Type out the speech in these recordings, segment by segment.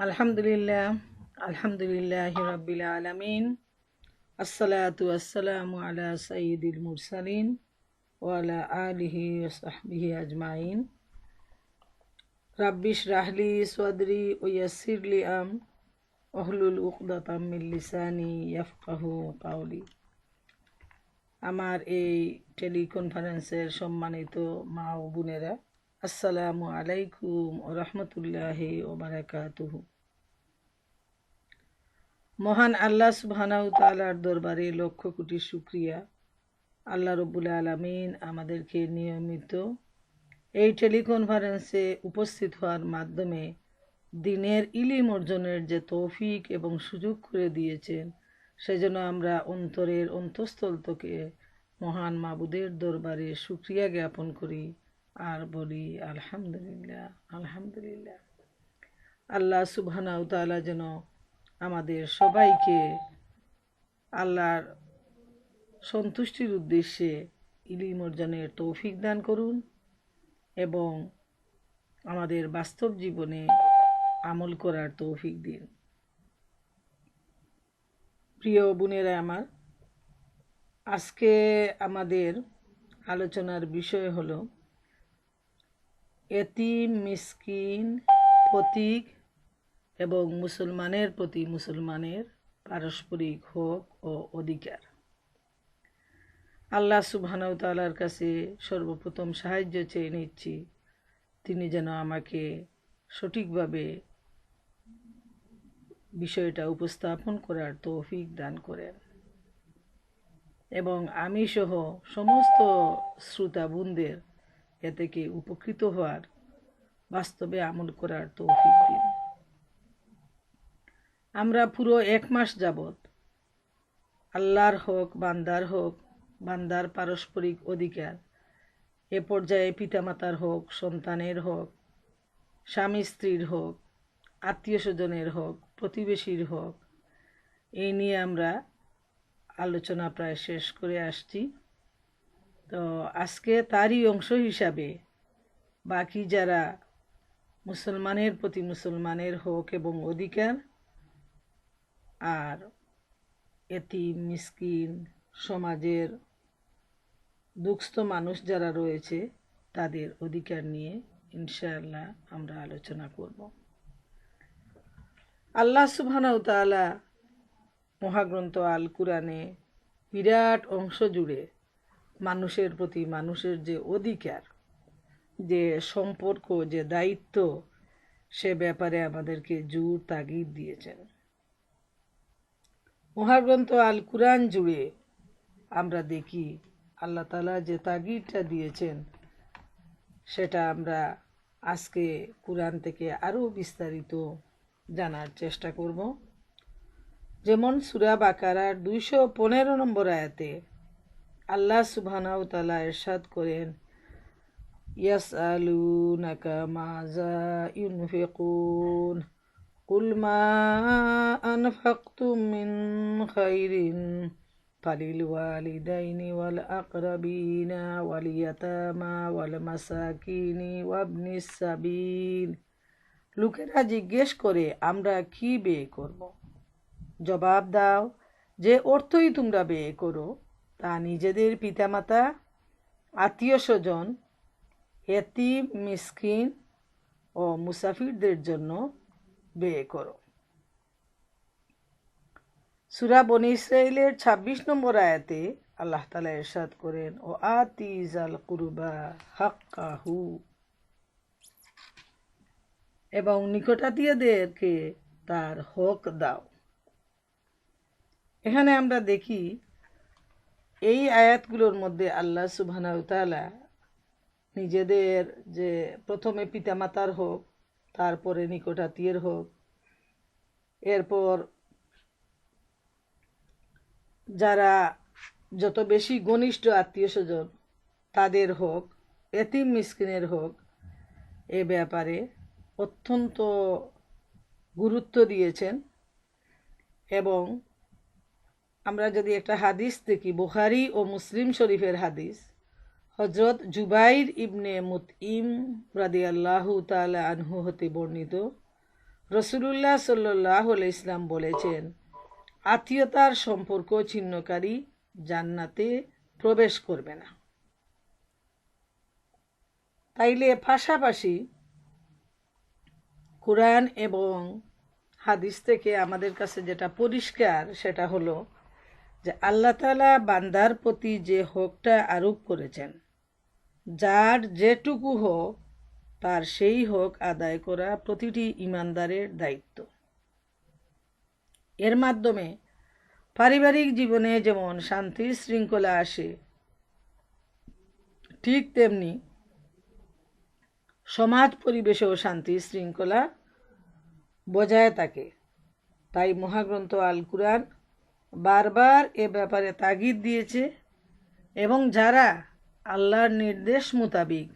আলহামদুলিল্লাহ আলহামদুলিল্লাহি রাব্বিল আলামিন আসসালাতু ওয়াসসালামু আলা সাইয়্যিদিল মুরসালিন ওয়া আলা আলিহি ওয়া সাহবিহি আজমাইন রাব্বিশ রাহলি সাদরি ওয়া ইয়াসসিরলি ওয়াহলুল উকদাতাম মিন লিসানি ইয়াফকাহু কাওলি। আমার এই টেলিকনফারেন্সের সম্মানিত মা ও বোনেরা, আসসালামু আলাইকুম ওয়া রাহমাতুল্লাহি ওয়া বারাকাতুহু। মহান আল্লাহ সুবহানাহু তাআলার দরবারে লক্ষ কোটি শুকরিয়া। আল্লাহ রব্বুল আলামিন আমাদেরকে নিয়মিত এই টেলিকনফারেন্সে উপস্থিত হওয়ার মাধ্যমে দিনের ইলম অর্জনের যে তৌফিক এবং সুযোগ করে দিয়েছেন, সেজন্য আমরা অন্তরের অন্তঃস্থল থেকে মহান মাবুদের দরবারে শুকরিয়া জ্ঞাপন করি আর বলি আলহামদুলিল্লাহ আলহামদুলিল্লাহ। আল্লাহ সুবহানাহু তাআলা যেন আমাদের সবাইকে আল্লাহর সন্তুষ্টির উদ্দেশ্যে ইলম অর্জনের তৌফিক দান করুন এবং আমাদের বাস্তব জীবনে আমল করার তৌফিক দিন। প্রিয় বোনেরা আমার, আজকে আমাদের আলোচনার বিষয় হলো এতিম মিসকিন প্রতীক এবং মুসলমানের প্রতি মুসলমানের পারস্পরিক হক ও অধিকার। আল্লাহ সুবহানাহু তাআলার কাছে সর্বপ্রথম সাহায্য চেয়ে নিচ্ছি, তিনি যেন আমাকে সঠিকভাবে বিষয়টা উপস্থাপন করার তৌফিক দান করেন এবং আমি সহ সমস্ত শ্রোতা বোনদের এ থেকে উপকৃত হওয়ার, বাস্তবে আমল করার তৌফিক দিন। আমরা পুরো এক মাস যাবত আল্লাহর হক, বান্দার হক, বান্দার পারস্পরিক অধিকার, এ পর্যায়ে পিতামাতার হক, সন্তানের হক, স্বামী স্ত্রীর হক, আত্মীয় স্বজনের হক, প্রতিবেশীর হক, এই নিয়ে আমরা আলোচনা প্রায় শেষ করে আসছি। তো আজকে তারই অংশ হিসাবে বাকি যারা মুসলমানের প্রতি মুসলমানের হক এবং অধিকার আর এতিম মিসকিন সমাজের দুঃস্থ মানুষ যারা রয়েছে তাদের অধিকার নিয়ে ইনশাআল্লাহ আমরা আলোচনা করব। আল্লাহ সুবহানাহু তাআলা মহাগ্রন্থ আল কুরআনে বিরাট অংশ জুড়ে মানুষের প্রতি মানুষের যে অধিকার, যে সম্পর্ক, যে দায়িত্ব, সে ব্যাপারে আমাদেরকে জোর তাগিদ দিয়েছেন। মহাগ্রন্থ আল কুরআন জুড়ে আমরা দেখি আল্লাহ তাআলা যে তাগিদটা দিয়েছেন, সেটা আমরা আজকে কুরআন থেকে আরও বিস্তারিত জানার চেষ্টা করব। যেমন সূরা বাকারার 215 নম্বর আয়াতে আল্লাহ সুবহানাহু তাআলা ইরশাদ করেন, ইয়াসআলুনাকা মাযা ইউনফিকুন কুল মা আনফাকতুম মিন খাইরিন ফালিল ওয়ালিদাইনি ওয়াল আকরাবিনা ওয়াল ইয়াতামা ওয়াল মাসাকিনি ওয়াবনিস সাবিল। লোকেরা জিজ্ঞেস করে, আমরা কি ব্যয় করব? জবাব দাও, যে অর্থই তোমরা ব্যয় করো তা নিজেদের পিতামাতা, আত্মীয় স্বজন, এতিম মিসকিন ও মুসাফিরদের জন্য ব্যয় করো। সূরা বনী ইসরাঈলের 26 নম্বর আয়াতে আল্লাহ তাআলা ইরশাদ করেন, ও আতিজাল কুরবা হাক্কাহু, এবং নিকটাত্মীয়দেরকে তার হক দাও। এখানে আমরা দেখি এই আয়াতগুলোর মধ্যে আল্লাহ সুবহানাহু তাআলা নিজেদের যে প্রথমে পিতামাতার হক, তারপরে নিকটাত্মীয়ের হক, এরপর যারা যত বেশি ঘনিষ্ঠ আত্মীয় স্বজন তাদের হক, এতিম মিসকিনের হক, এ ব্যাপারে অত্যন্ত গুরুত্ব দিয়েছেন। এবং আমরা যদি একটা হাদিস দেখি, বুখারী ও মুসলিম শরীফের হাদিস, হযরত জুবাইর ইবনে মুতঈম রাদিয়াল্লাহু তাআলা আনহু হতে বর্ণিত, রাসূলুল্লাহ সাল্লাল্লাহু আলাইহি ইসলাম বলেছেন, আত্মীয়তার সম্পর্ক ছিন্নকারী জান্নাতে প্রবেশ করবে না। তাইলে পাশাপাশি কোরআন এবং হাদিস থেকে আমাদের কাছে যেটা পরিষ্কার সেটা হলো যে আল্লাহ তাআলা বান্দার প্রতি যে হকটা আরোপ করেছেন, যার যেটুকু হক তার সেই হক আদায় করা প্রতিটি ঈমানদারের দায়িত্ব। এর মাধ্যমে পারিবারিক জীবনে যেমন শান্তি শৃঙ্খলা আসে, ঠিক তেমনি সমাজ পরিবেশেও শান্তি শৃঙ্খলা বজায় থাকে। তাই মহাগ্রন্থ আল কুরআন বারবার এ ব্যাপারে তাগিদ দিয়েছে এবং যারা আল্লাহর নির্দেশ মোতাবিক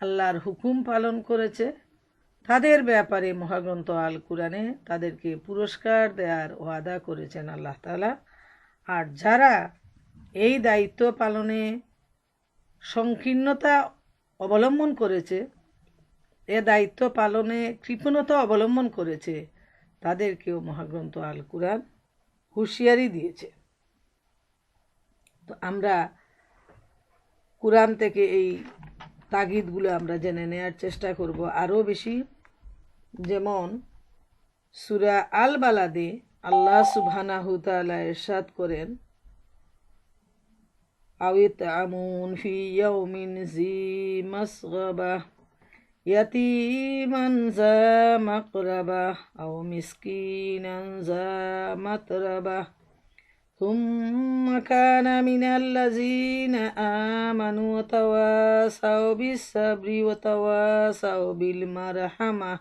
আল্লাহর হুকুম পালন করেছে তাদের ব্যাপারে মহাগ্রন্থ আল কুরআনে তাদেরকে পুরস্কার দেওয়ার ওয়াদা করেছেন আল্লাহ তাআলা। আর যারা এই দায়িত্ব পালনে সংকীর্ণতা অবলম্বন করেছে, এ দায়িত্ব পালনে কৃপণতা অবলম্বন করেছে, তাদেরকেও মহাগ্রন্থ আল কুরআন হুঁশিয়ারি দিয়েছে। তো আমরা কুরআন থেকে এই তাগিদগুলো আমরা জেনে নেওয়ার চেষ্টা করব আরও বেশি। যেমন সূরা আল বালাদে আল্লাহ সুবহানাহু তাআলা ইরশাদ করেন, আওয়াতআমুন ফি ইয়াউমিন জি মাসগাবা ইয়াতীমান যা মাকরাবা আও মিসকিনান যা মাতরাবা থুম্মা কানা মিনাল্লাযীনা আমানু ওয়া তাওয়াসাউ বিস-সাবরি ওয়া তাওয়াসাউ বিল মারহামা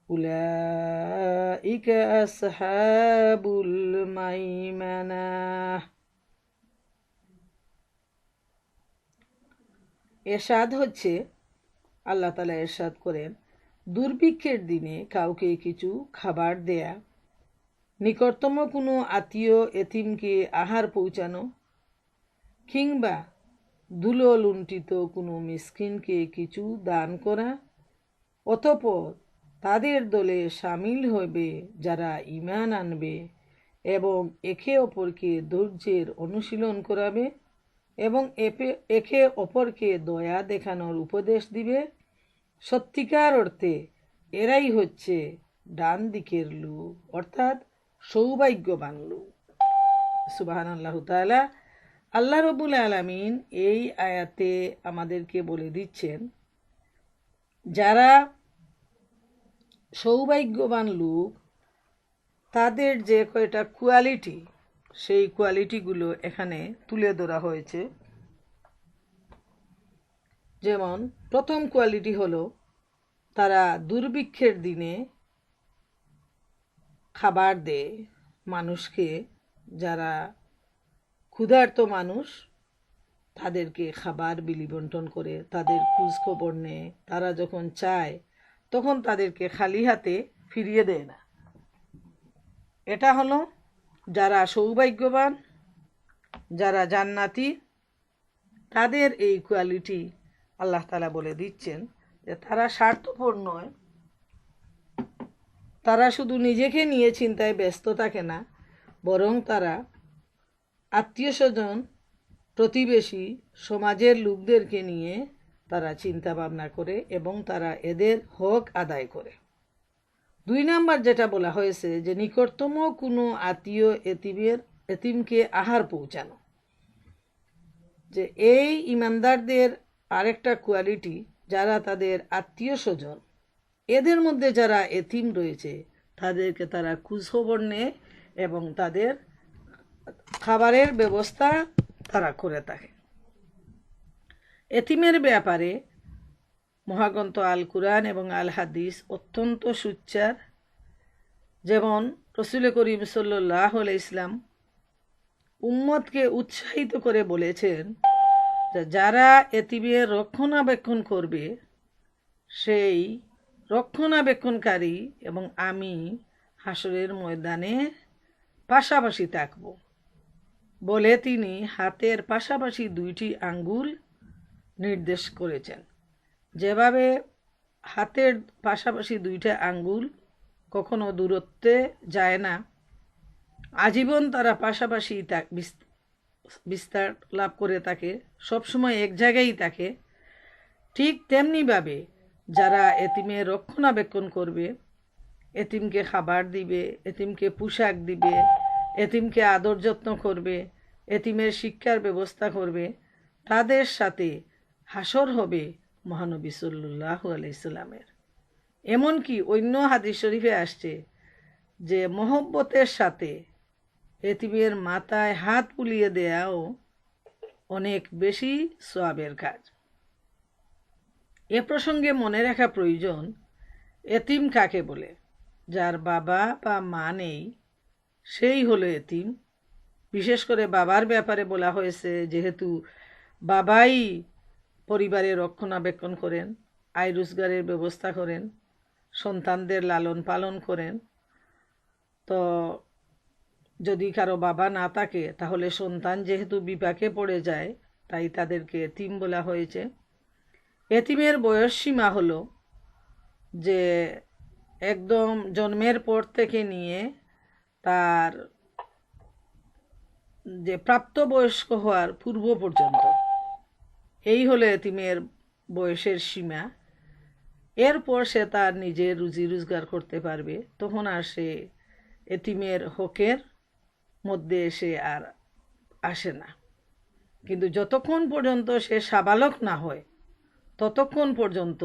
উলাইকা আসহাবুল মাইমানাহ। এরশাদ হচ্ছে, আল্লাহ তাআলা এরশাদ করেন, দুর্ভিক্ষের দিনে কাউকে কিছু খাবার দেয়া, নিকটতম কোনো আত্মীয় এতিমকে আহার পৌঁছানো, কিংবা ধুলো লুণ্ঠিত কোনো মিসকিনকে কিছু দান করা, অতঃপর তাদের দলে শামিল হবে যারা ঈমান আনবে এবং একে অপরকে ধৈর্যের অনুশীলন করাবে এবং একে অপরকে দয়া দেখানোর উপদেশ দিবে। সত্যিকার অর্থে এরাই হচ্ছে ডান দিকের লোক, অর্থাৎ সৌভাগ্যবান লোক। সুবহানাল্লাহু তাআলা। আল্লাহ রাব্বুল আলামিন এই আয়াতে আমাদেরকে বলে দিচ্ছেন, যারা সৌভাগ্যবান লোক তাদের যে কয়টা কোয়ালিটি, সেই কোয়ালিটিগুলো এখানে তুলে ধরা হয়েছে। যেমন প্রথম কোয়ালিটি হলো তারা দুর্ভিক্ষের দিনে খাবার দেয় মানুষকে, যারা ক্ষুধার্ত মানুষ তাদেরকে খাবার বিলি বন্টন করে, তাদের খোঁজ খবর নেয়, তারা যখন চায় তখন তাদেরকে খালি হাতে ফিরিয়ে দেয় না। এটা হলো যারা সৌভাগ্যবান, যারা জান্নাতি, তাদের এই কোয়ালিটি আল্লাহ তাআলা বলে দিচ্ছেন যে তারা স্বার্থপর নয়, তারা শুধু নিজেকে নিয়ে চিন্তায় ব্যস্ত থাকে না, বরং তারা আত্মীয় স্বজন, প্রতিবেশী, সমাজের লোকদেরকে নিয়ে তারা চিন্তা ভাবনা করে এবং তারা এদের হক আদায় করে। 2 নাম্বার যেটা বলা হয়েছে যে নিকটতম কোনো আত্মীয় এতিমকে আহার পৌঁছানো, যে এই ইমানদারদের আরেকটা কোয়ালিটি, যারা তাদের আত্মীয় স্বজন, এদের মধ্যে যারা এতিম রয়েছে তাদেরকে তারা খোঁজখবর নেয় এবং তাদের খাবারের ব্যবস্থা তারা করে থাকে। এতিমের ব্যাপারে মহাগ্রন্থ আল কুরআন এবং আল হাদিস অত্যন্ত সুচ্চার। যেমন রাসূল করিম সাল্লাল্লাহু আলাইহি ইসলাম উম্মতকে উৎসাহিত করে বলেছেন যে যারা এতিমের রক্ষণাবেক্ষণ করবে সেই রক্ষণাবেক্ষণকারী এবং আমি হাসরের ময়দানে পাশাপাশি থাকব বলে তিনি হাতের পাশাপাশি 2টি আঙ্গুল নির্দেশ করেছেন। যেভাবে হাতের পাশাপাশি দুইটা আঙ্গুল কখনো দূরত্বে যায় না, আজীবন তারা পাশাপাশি বিস্তার লাভ করে থাকে, সবসময় এক জায়গায় থাকে, ঠিক তেমনিভাবে যারা এতিমের রক্ষণাবেক্ষণ করবে, এতিমকে খাবার দিবে, এতিমকে পোশাক দিবে, এতিমকে আদর যত্ন করবে, এতিমের শিক্ষার ব্যবস্থা করবে, তাদের সাথে হাসর হবে মহানবী সাল্লাল্লাহু আলাইহি সাল্লামের। এমনকি অন্য হাদিস শরীফে আসছে যে মহব্বতের সাথে এতিমের মাথায় হাত বুলিয়ে দেয়াও অনেক বেশি সওয়াবের কাজ। এ প্রসঙ্গে মনে রাখা প্রয়োজন, এতিম কাকে বলে? যার বাবা বা মা নেই সেই হলো এতিম। বিশেষ করে বাবার ব্যাপারে বলা হয়েছে, যেহেতু বাবাই পরিবারের রক্ষণাবেক্ষণ করেন, আয় রোজগারের ব্যবস্থা করেন, সন্তানদের লালন পালন করেন, তো যদি কারো বাবা না থাকে তাহলে সন্তান যেহেতু বিপাকে পড়ে যায়, তাই তাদেরকে এতিম বলা হয়েছে। এতিমের বয়স সীমা হলো যে একদম জন্মের পর থেকে নিয়ে তার যে প্রাপ্তবয়স্ক হওয়ার পূর্ব পর্যন্ত, এই হলো এতিমের বয়সের সীমা। এরপর সে তার নিজের রুজি রোজগার করতে পারবে, তখন আর সে এতিমের হকের মধ্যে সে আর আসে না। কিন্তু যতক্ষণ পর্যন্ত সে সাবালক না হয় ততক্ষণ পর্যন্ত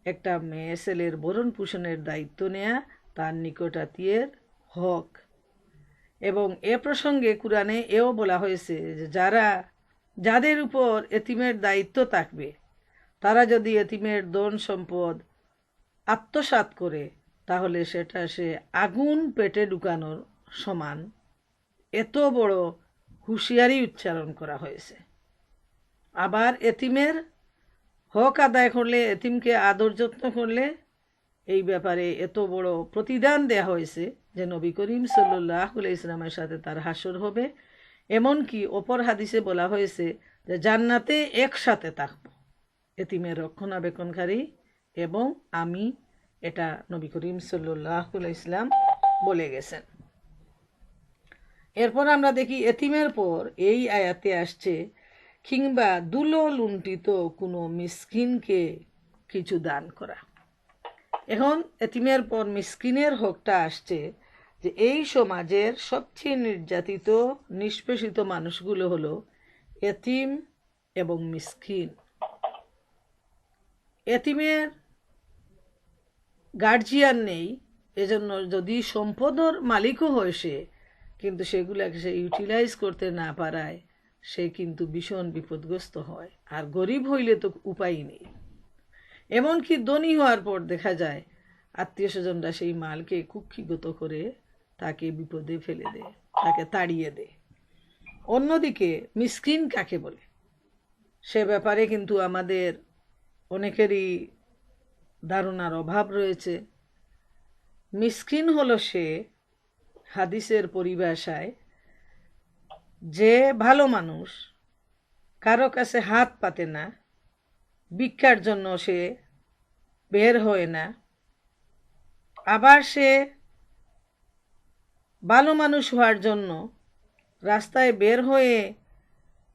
একটা মেয়ে ছেলের ভরণ পোষণের দায়িত্ব নেয়া তার নিকটাত্মীয়ের হক। এবং এ প্রসঙ্গে কুরআনে এও বলা হয়েছে যে যাদের উপর এতিমের দায়িত্ব থাকবে তারা যদি এতিমের ধন সম্পদ আত্মসাৎ করে তাহলে সেটা সে আগুন পেটে ঢুকানোর সমান। এত বড় হুঁশিয়ারি উচ্চারণ করা হয়েছে। আবার এতিমের হক আদায় করলে, এতিমকে আদর যত্ন করলে, এই ব্যাপারে এত বড় প্রতিদান দেয়া হয়েছে যে নবী করিম সাল্লাল্লাহু আলাইহি সাল্লামের সাথে তার হাসর হবে। এমনকি অপর হাদিসে বলা হয়েছে যে জান্নাতে একসাথে থাকব এতিমের রক্ষণাবেক্ষণকারী এবং আমি। এটা নবী করিম সাল্লাল্লাহু আলাইহি সাল্লাম বলে গেছেন। এরপর আমরা দেখি এতিমের পর এই আয়াতে আসছে, কিংবা দুলো লুণ্ঠিত কোনো মিসকিনকে কিছু দান করা। এখন এতিমের পর মিসকিনের হকটা আসছে যে এই সমাজের সবচেয়ে নির্যাতিত নিষ্পেষিত মানুষগুলো হলো এতিম এবং মিসকিন। এতিমের গার্জিয়ান নেই, এজন্য যদি সম্পদের মালিকও হয় সে, কিন্তু সেগুলাকে সে ইউটিলাইজ করতে না পারায় সে কিন্তু ভীষণ বিপদগ্রস্ত হয়। আর গরিব হইলে তো উপায় নেই। এমনকি ধনী হওয়ার পর দেখা যায় আত্মীয় স্বজনরা সেই মালকে কুক্ষিগত করে তাকে বিপদে ফেলে দেয়, তাকে তাড়িয়ে দেয়। অন্যদিকে মিসকিন কাকে বলে সে ব্যাপারে কিন্তু আমাদের অনেকেরই ধারণার অভাব রয়েছে। মিসকিন হলো সে, হাদিসের পরিভাষায়, যে ভালো মানুষ, কারো কাছে হাত পাতে না, ভিক্ষার জন্য সে বের হয় না, আবার সে ভালো মানুষ হওয়ার জন্য রাস্তায় বের হয়ে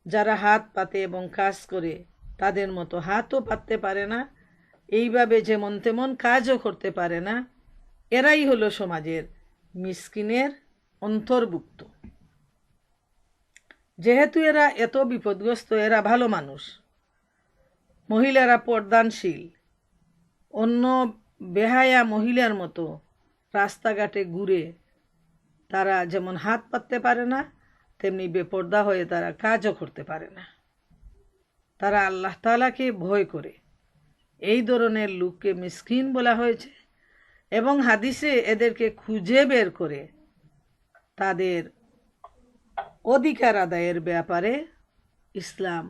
যারা হাত পাতে এবং কাজ করে তাদের মতো হাতও পাততে পারে না, এইভাবে যেমন তেমন কাজও করতে পারে না। এরাই হলো সমাজের মিসকিনের অন্তর্ভুক্ত। যেহেতু এরা এত বিপদগ্রস্ত, এরা ভালো মানুষ, মহিলারা পর্দানশীল, অন্য বেহায়া মহিলার মতো রাস্তাঘাটে ঘুরে তারা যেমন হাত পাততে পারে না, তেমনি বেপর্দা হয়ে তারা কাজও করতে পারে না। তারা আল্লাহ তাআলাকে ভয় করে। এই ধরনের লোককে মিসকিন বলা হয়েছে এবং হাদিসে এদেরকে খুঁজে বের করে তাদের অধিকার আদায়ের ব্যাপারে ইসলাম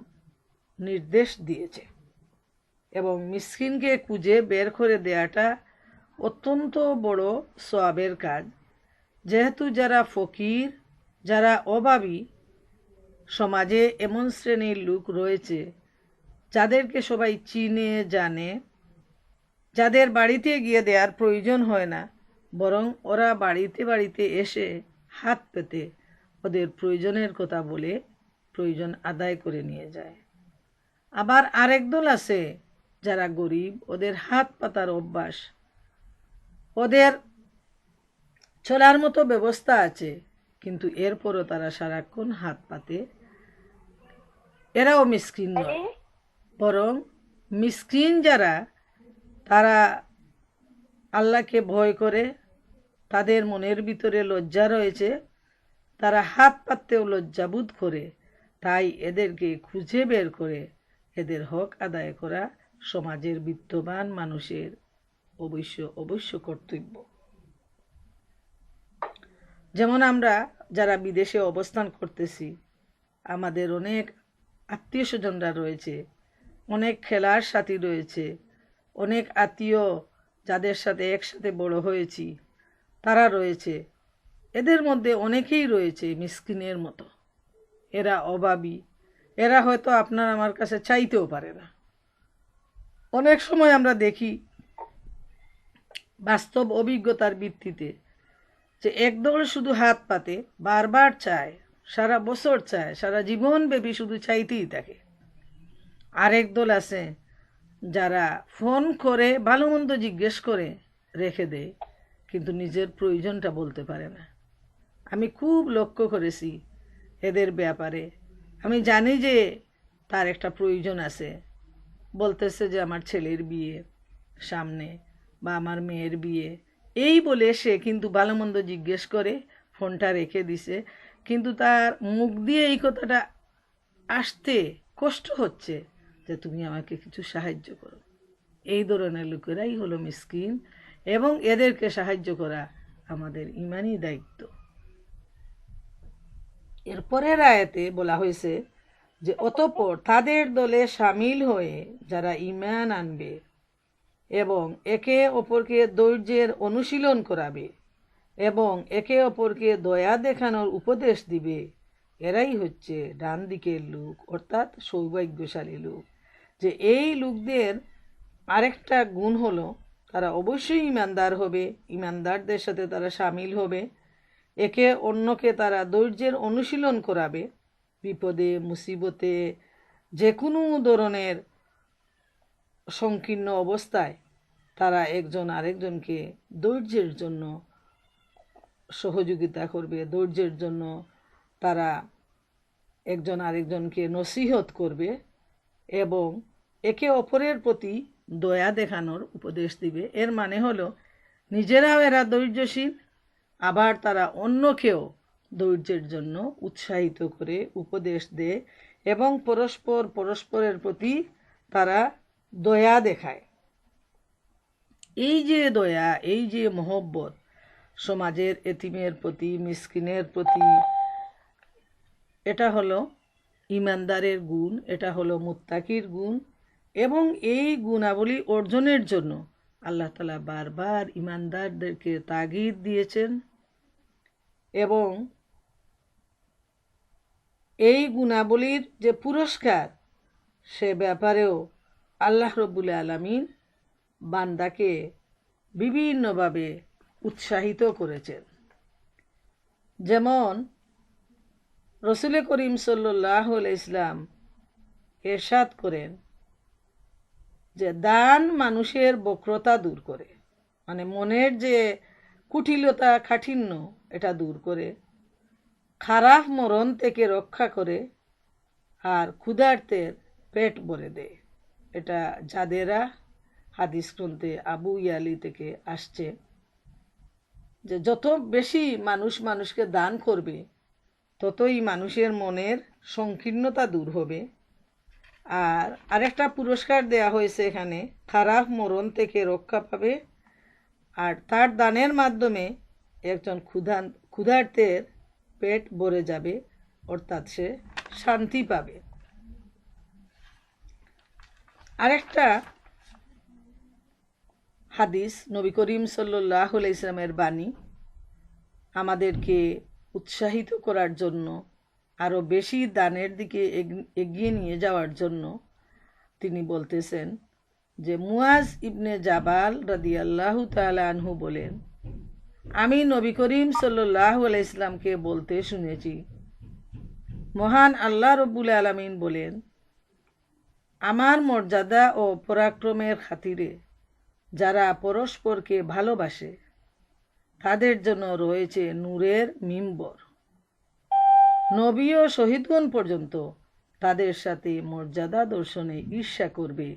নির্দেশ দিয়েছে। এবং মিসকিনকে খুঁজে বের করে দেয়াটা অত্যন্ত বড় সওয়াবের কাজ। যেহেতু যারা ফকির, যারা অভাবী, সমাজে এমন শ্রেণীর লোক রয়েছে যাদেরকে সবাই চিনে জানে, যাদের বাড়িতে গিয়ে দেওয়ার প্রয়োজন হয় না, বরং ওরা বাড়িতে বাড়িতে এসে হাত পেতে ওদের প্রয়োজনের কথা বলে প্রয়োজন আদায় করে নিয়ে যায়। আবার আরেক দল আছে যারা গরিব, ওদের হাত পাতার অভ্যাস, ওদের চলার মতো ব্যবস্থা আছে, কিন্তু এরপরও তারা সারাক্ষণ হাত পাতে। এরাও মিসকিন নয়, বরং মিসকিন যারা, তারা আল্লাহকে ভয় করে, তাদের মনের ভিতরে লজ্জা রয়েছে, তারা হাত পাততেও লজ্জাবোধ করে, তাই এদেরকে খুঁজে বের করে এদের হক আদায় করা সমাজের বিত্তবান মানুষের অবশ্য কর্তব্য। যেমন আমরা যারা বিদেশে অবস্থান করতেছি, আমাদের অনেক আত্মীয় স্বজনরা রয়েছে, অনেক খেলার সাথী রয়েছে, অনেক আত্মীয় যাদের সাথে একসাথে বড় হয়েছি তারা রয়েছে। এদের মধ্যে অনেকেই রয়েছে মিসকিনের মতো, এরা অভাবী, এরা হয়তো আপনার আমার কাছে চাইতেও পারে না। অনেক সময় আমরা দেখি বাস্তব অভিজ্ঞতার ভিত্তিতে যে একদল শুধু হাত পাতে, বারবার চায়, সারা বছর চায়, সারা জীবনব্যাপী শুধু চাইতেই থাকে। আরেক দল আছে যারা ফোন করে ভালো মন্দ জিজ্ঞেস করে রেখে দেয়, কিন্তু নিজের প্রয়োজনটা বলতে পারে না। আমি খুব লক্ষ্য করেছি এদের ব্যাপারে। আমি জানি যে তার একটা প্রয়োজন আছে, বলতেছে যে আমার ছেলের বিয়ে সামনে বা আমার মেয়ের বিয়ে, এই বলে সে কিন্তু ভালো মন্দ জিজ্ঞেস করে ফোনটা রেখে দিছে, কিন্তু তার মুখ দিয়ে এই কথাটা আসতে কষ্ট হচ্ছে যে তুমি আমাকে কিছু সাহায্য করো। এই ধরনের লোকেরাই হলো মিসকিন, এবং এদেরকে সাহায্য করা আমাদের ইমানি দায়িত্ব। এরপরের আয়াতে বলা হয়েছে যে অতঃপর তাদের দলে সামিল হয়ে যারা ঈমান আনবে এবং একে অপরকে ধৈর্যের অনুশীলন করাবে এবং একে অপরকে দয়া দেখানোর উপদেশ দিবে, এরাই হচ্ছে ডান দিকের লোক, অর্থাৎ সৌভাগ্যশালী লোক। যে এই লোকদের আরেকটা গুণ হলো তারা অবশ্যই ইমানদার হবে, ইমানদারদের সাথে তারা সামিল হবে, একে অন্যকে তারা ধৈর্যের অনুশীলন করাবে, বিপদে মুসিবতে যে কোনো ধরনের সংকীর্ণ অবস্থায় তারা একজন আরেকজনকে ধৈর্যের জন্য সহযোগিতা করবে, ধৈর্যের জন্য তারা একজন আরেকজনকে নসিহত করবে এবং একে অপরের প্রতি দয়া দেখানোর উপদেশ দিবে। এর মানে হলো নিজেরাও এরা ধৈর্যশীল, আবার তারা অন্যকেও ধৈর্যের জন্য উৎসাহিত করে উপদেশ দেয় এবং পরস্পরের প্রতি তারা দয়া দেখায়। এই যে দয়া, এই যে মহব্বত সমাজের এতিমের প্রতি, মিসকিনের প্রতি, এটা হলো ইমানদারের গুণ, এটা হলো মুত্তাকির গুণ। এবং এই গুণাবলী অর্জনের জন্য আল্লাহ তাআলা বারবার ইমানদারদেরকে তাগিদ দিয়েছেন, এবং এই গুণাবলীর যে পুরস্কার সে ব্যাপারেও আল্লাহ রব্বুল আলামিন বান্দাকে বিভিন্নভাবে উৎসাহিত করেছেন। যেমন রসুল করিম সাল্লাল্লাহু আলাইহি ওয়াসাল্লাম ইরশাদ করেন যে দান মানুষের বক্রতা দূর করে, মানে মনের যে কুটিলতা কাঠিন্য এটা দূর করে, খারাপ মরণ থেকে রক্ষা করে, আর ক্ষুধার্তের পেট ভরে দেয়। এটা যাদেরা হাদিস গ্রন্থে আবু ইয়ালি থেকে আসছে যে যত বেশি মানুষকে দান করবে ততই মানুষের মনের সংকীর্ণতা দূর হবে। আর আরেকটা পুরস্কার দেয়া হয়েছে এখানে, খারাপ মরণ থেকে রক্ষা পাবে, আর তার দানের মাধ্যমে একজন ক্ষুধার্তের পেট ভরে যাবে, অর্থাৎ সে শান্তি পাবে। আরেকটা হাদিস নবী করিম সাল্লাল্লাহু আলাইহি ওয়াসাল্লামের বাণী আমাদেরকে উৎসাহিত করার জন্য, আরও বেশি দানের দিকে এগিয়ে নিয়ে যাওয়ার জন্য তিনি বলতেছেন যে মুয়াজ ইবনে জাবাল রাদিয়াল্লাহু তাআলা আনহু বলেন, আমি নবী করিম সাল্লাল্লাহু আলাইহি ইসলামকে বলতে শুনেছি, মহান আল্লাহ রব্বুল আলামিন বলেন, আমার মর্যাদা ও পরাক্রমের খাতিরে যারা পরস্পরকে ভালোবাসে তাদের জন্য রয়েছে নূরের মিম্বর। নবী ও শহীদগণ পর্যন্ত তাদের সাথে মর্যাদা দর্শনে ঈর্ষা করবে।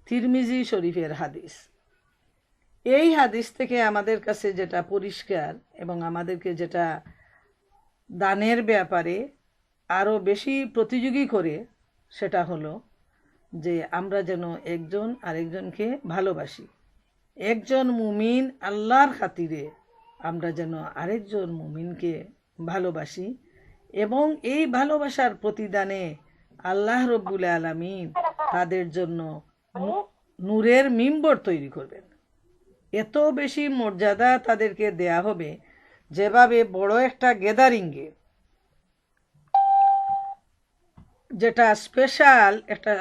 তিরমিজি শরীফের হাদিস। এই হাদিস থেকে আমাদের কাছে যেটা পরিষ্কার এবং আমাদেরকে যেটা দানের ব্যাপারে আরও বেশি প্রতিযোগী করে, সেটা হলো যে আমরা যেন একজন আরেকজনকে ভালোবাসি। একজন মুমিন আল্লাহর খাতিরে আমরা যেন আরেকজন মুমিনকে ভালোবাসি এবং এই ভালোবাসার প্রতিদানে আল্লাহ রব্বুল আলামিন তাদের জন্য নূরের মিম্বর তৈরি করবেন। এত বেশি মর্যাদা তাদেরকে দেয়া হবে, যেভাবে বড় একটা গ্যাদারিংয়ে যেটা স্পেশাল একটা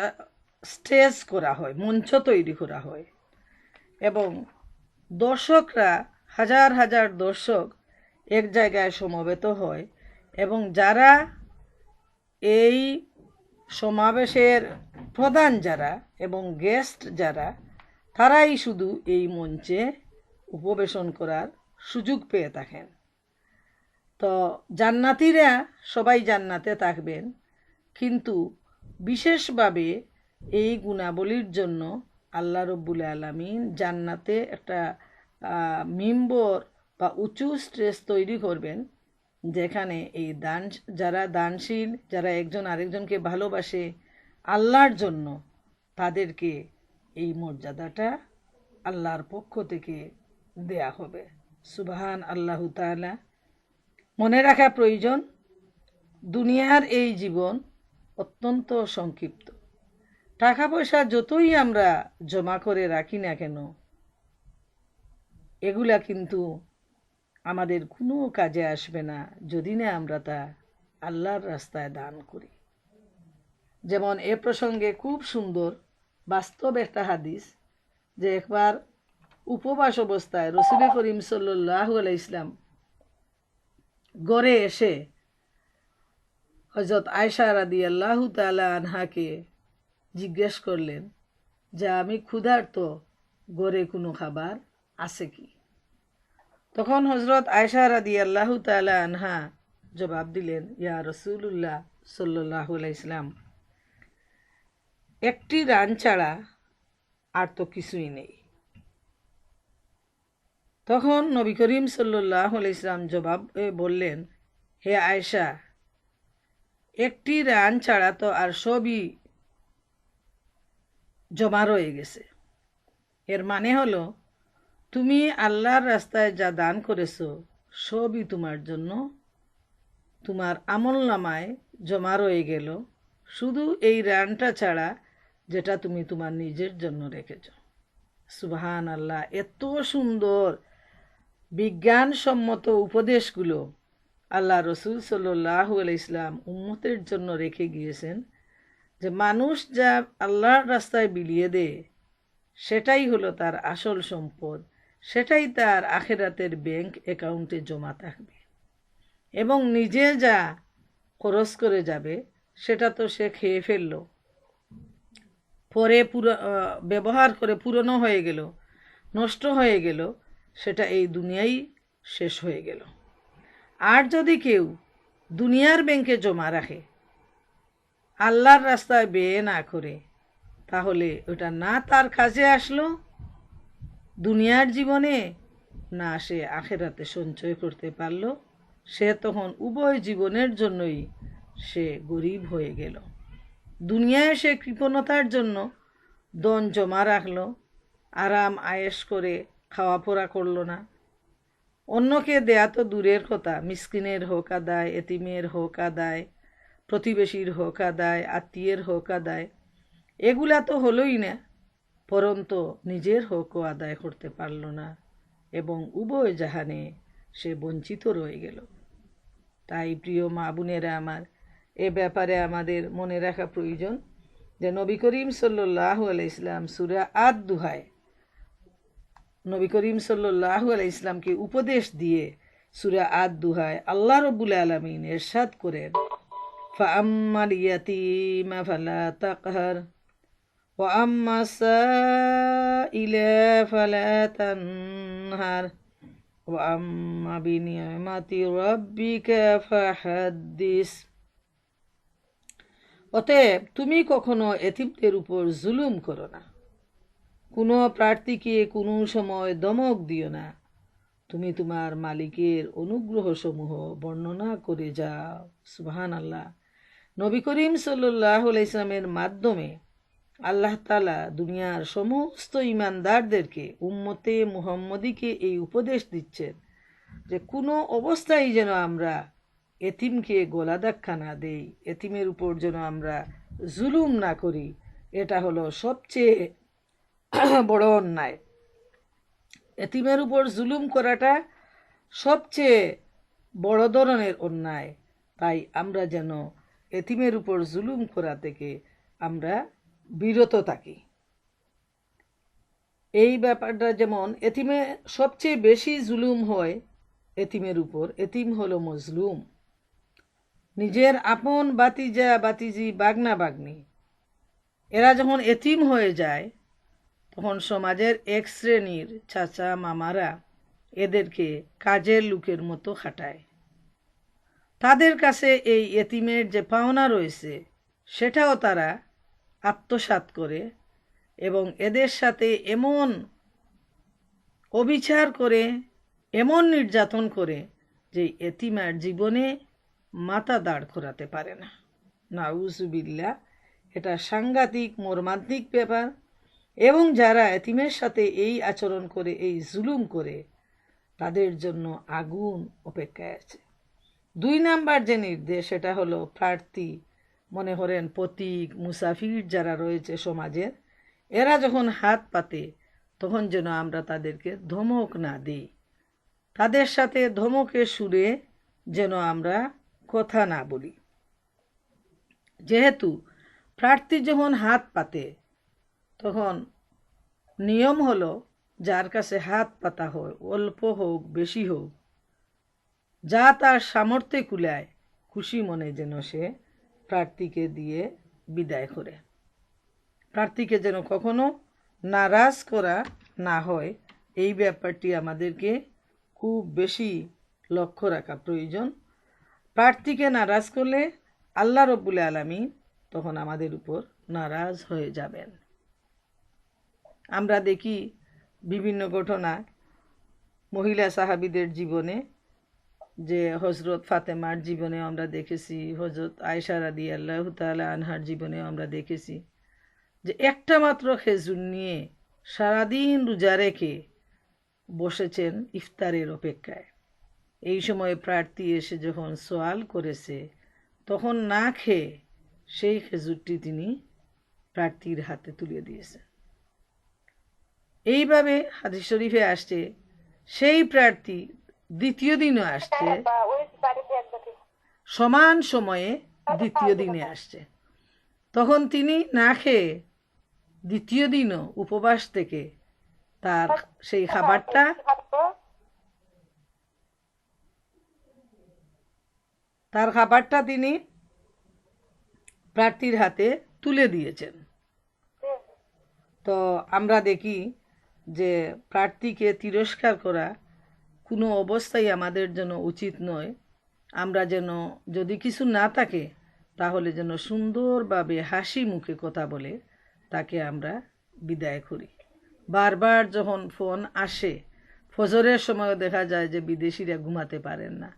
স্টেজ করা হয়, মঞ্চ তৈরি করা হয় এবং দর্শকরা হাজার হাজার দর্শক এক জায়গায় সমবেত হয় এবং যারা এই সমাবেশের প্রধান যারা এবং গেস্ট যারা, তারাই শুধু এই মঞ্চে উপবেশন করার সুযোগ পেয়ে থাকেন। তো জান্নাতীরা সবাই জান্নাতে থাকবেন, কিন্তু বিশেষভাবে এই গুণাবলীর জন্য আল্লাহ রব্বুল আলামিন জান্নাতে একটা মিম্বর বা উঁচু স্টেজ তৈরি করবেন, যেখানে এই যারা দানশীল, যারা একজন আরেকজনকে ভালোবাসে আল্লাহর জন্য, তাদেরকে এই মর্যাদাটা আল্লাহর পক্ষ থেকে দেয়া হবে। সুবহান আল্লাহু তাআলা। মনে রাখা প্রয়োজন, দুনিয়ার এই জীবন অত্যন্ত সংক্ষিপ্ত। টাকা পয়সা যতই আমরা জমা করে রাখি না কেন, এগুলা কিন্তু আমাদের কোনো কাজে আসবে না যদি না আমরা তা আল্লাহর রাস্তায় দান করি। যেমন এ প্রসঙ্গে খুব সুন্দর বাস্তব একটা হাদিস, যে একবার উপবাস অবস্থায় রাসূল করিম সাল্লাল্লাহু আলাইহি ইসলাম ঘরে এসে হযরত আয়েশা রাদিয়াল্লাহু তাআলা আনহাকে জিজ্ঞেস করলেন যে আমি ক্ষুধার্ত, ঘরে কোনো খাবার আছে কি? তখন হযরত আয়েশা রাদিয়াল্লাহু তাআলা আনহা জবাব দিলেন, ইয়া রাসূলুল্লাহ সাল্লাল্লাহু আলাইহি ইসলাম, একটি রান ছাড়া আর তো কিছুই নেই। তখন নবী করিম সাল্লাল্লাহু আলাইহি ইসলাম জবাব বললেন, হে আয়েশা, একটি রান ছাড়া তো আর সবই জমা রয়ে গেছে। এর মানে হলো, তুমি আল্লাহর রাস্তায় যা দান করেছো সবই তোমার জন্য, তোমার আমলনামায় জমা রয়ে গেল, শুধু এই রানটা ছাড়া যেটা তুমি তোমার নিজের জন্য রেখেছ। সুবহান আল্লাহ। এত সুন্দর বিজ্ঞানসম্মত উপদেশগুলো আল্লাহ রসুল সাল্লাল্লাহু আলাইহি ইসলাম উম্মতের জন্য রেখে গিয়েছেন, যে মানুষ যা আল্লাহর রাস্তায় বিলিয়ে দেয় সেটাই হলো তার আসল সম্পদ, সেটাই তার আখিরাতের ব্যাংক অ্যাকাউন্টে জমা থাকবে। এবং নিজে যা খরচ করে যাবে সেটা তো সে খেয়ে ফেললো, পরে ব্যবহার করে পুরনো হয়ে গেল, নষ্ট হয়ে গেল, সেটা এই দুনিয়ায় শেষ হয়ে গেল। আর যদি কেউ দুনিয়ার ব্যাংকে জমা রাখে, আল্লাহর রাস্তায় ব্যয় না করে, তাহলে ওটা না তার কাজে আসলো দুনিয়ার জীবনে, না সে আখিরাতে সঞ্চয় করতে পারলো, সে তখন উভয় জীবনের জন্যই সে গরিব হয়ে গেল। দুনিয়ায় সে কৃপণতার জন্য ধন জমা রাখলো, আরাম আয়েশ করে খাওয়া পড়া করলো না। অন্যকে দেয়া তো দূরের কথা, মিসকিনের হোক আদায়, এতিমের হোক আদায়, প্রতিবেশীর হোক আদায়, আত্মীয়ের হোক আদায়, এগুলা তো হলোই না, পরন্তু নিজের হকও আদায় করতে পারল না এবং উভয় জাহানে সে বঞ্চিত রয়ে গেল। তাই প্রিয় মা বোনেরা আমার, এ ব্যাপারে আমাদের মনে রাখা প্রয়োজন যে নবী করিম সাল্লাল্লাহু আলাইহি ইসলাম সূরা আদ দুহায় নবী করিম সাল্লাল্লাহু আলাইহি ইসলামকে উপদেশ দিয়ে সূরা আদ দুহায় আল্লাহ রাব্বুল আলামিন ইরশাদ করেন, ফাআম্মাল ইয়াতীমা ফালা তাকহার ওয়া আম্মা সাইলা ফালা তানহার ওয়া আম্মা বিনি'মাতি রাব্বিকা ফাহাদ্দিস। অতএব তুমি কখনো এতিমদের উপর জুলুম করো না, কোনো প্রার্থীকে কোনো সময় ধমক দিও না, তুমি তোমার মালিকের অনুগ্রহ সমূহ বর্ণনা করে যাও। সুবহানাল্লাহ। নবী করিম সাল্লাল্লাহু আলাইহি ইসলামের মাধ্যমে আল্লাহ তাআলা দুনিয়ার সমস্ত ঈমানদারদেরকে উম্মতে মুহাম্মদীকে এই উপদেশ দিচ্ছেন যে কোনো অবস্থায় যেন আমরা এতিমকে গলা ধাক্কা না দেই, এতিমের উপর যেন আমরা জুলুম না করি। এটা হলো সবচেয়ে বড় অন্যায়। এতিমের উপর জুলুম করাটা সবচেয়ে বড় ধরনের অন্যায়। তাই আমরা যেন এতিমের উপর জুলুম করা থেকে আমরা বিরত থাকি। এই ব্যাপারটা যেমন এতিমে সবচেয়ে বেশি জুলুম হয় এতিমের উপর, এতিম হলো মজলুম। নিজের আপন বাতিজা বাতিজি বাগনা বাগনি এরা যখন এতিম হয়ে যায় তখন সমাজের এক শ্রেণীর চাচা মামারা এদেরকে কাজের লোকের মতো খাটায়। তাদের কাছে এই এতিমের যে পাওনা রয়েছে সেটাও তারা আত্মসাৎ করে এবং এদের সাথে এমন অবিচার করে, এমন নির্যাতন করে যে এতিমার জীবনে মাথা দাঁড় করাতে পারে না। নাউজুবিল্লাহ। এটা সাংঘাতিক মর্মান্তিক ব্যাপার। এবং যারা এতিমের সাথে এই আচরণ করে, এই জুলুম করে, তাদের জন্য আগুন অপেক্ষায় আছে। 2 নাম্বার যে নির্দেশ সেটা হলো প্রার্থী, মনে করেন পথিক মুসাফির যারা রয়েছে সমাজের, এরা যখন হাত পাতে তখন যেন আমরা তাদেরকে ধমক না দিই, তাদের সাথে ধমকের সুরে যেন আমরা কথা না বলি। যেহেতু প্রার্থী যখন হাত পাতে তখন নিয়ম হলো যার কাছে হাত পাতা হয়, অল্প হোক বেশি হোক, যা তার সামর্থ্যে কুলায় খুশি মনে যেন সে প্রার্থীকে দিয়ে বিদায় করে। প্রার্থীকে যেন কখনো নারাজ করা না হয়, এই ব্যাপারটি আমাদেরকে খুব বেশি লক্ষ্য রাখা প্রয়োজন। প্রার্থীকে নারাজ করলে আল্লাহ রব্বুল আলামিন তখন আমাদের উপর নারাজ হয়ে যাবেন। আমরা দেখি বিভিন্ন ঘটনা মহিলা সাহাবীদের জীবনে, যে হজরত ফাতেমার জীবনে আমরা দেখেছি, হজরত আয়েশা রাদিয়াল্লাহু তাআলা আনহার জীবনেও আমরা দেখেছি যে একটা মাত্র খেজুর নিয়ে সারাদিন রোজা রেখে বসেছেন ইফতারের অপেক্ষায়। এই সময় প্রার্থী এসে যখন সওয়াল করেছে তখন না খেয়ে সেই খেজুরটি তিনি প্রার্থীর হাতে তুলে দিয়েছেন। এইভাবে হাদিস শরীফে আসছে সেই প্রার্থী দ্বিতীয় দিনও আসছে, সমান সময়ে দ্বিতীয় দিনে আসছে, তখন তিনি না খেয়ে দ্বিতীয় দিনও উপবাস থেকে তার সেই খাবারটা তিনি প্রার্থীর হাতে তুলে দিয়েছেন। তো আমরা দেখি যে প্রার্থীকে তিরস্কার করা কোনো অবস্থায় আমাদের জন্য উচিত নয়। আমরা যেন যদি কিছু না থাকে তাহলে যেন সুন্দরভাবে হাসি মুখে কথা বলে তাকে আমরা বিদায় করি। বারবার যখন ফোন আসে, ফজরের সময় দেখা যায় যে বিদেশিরা ঘুমাতে পারেন না,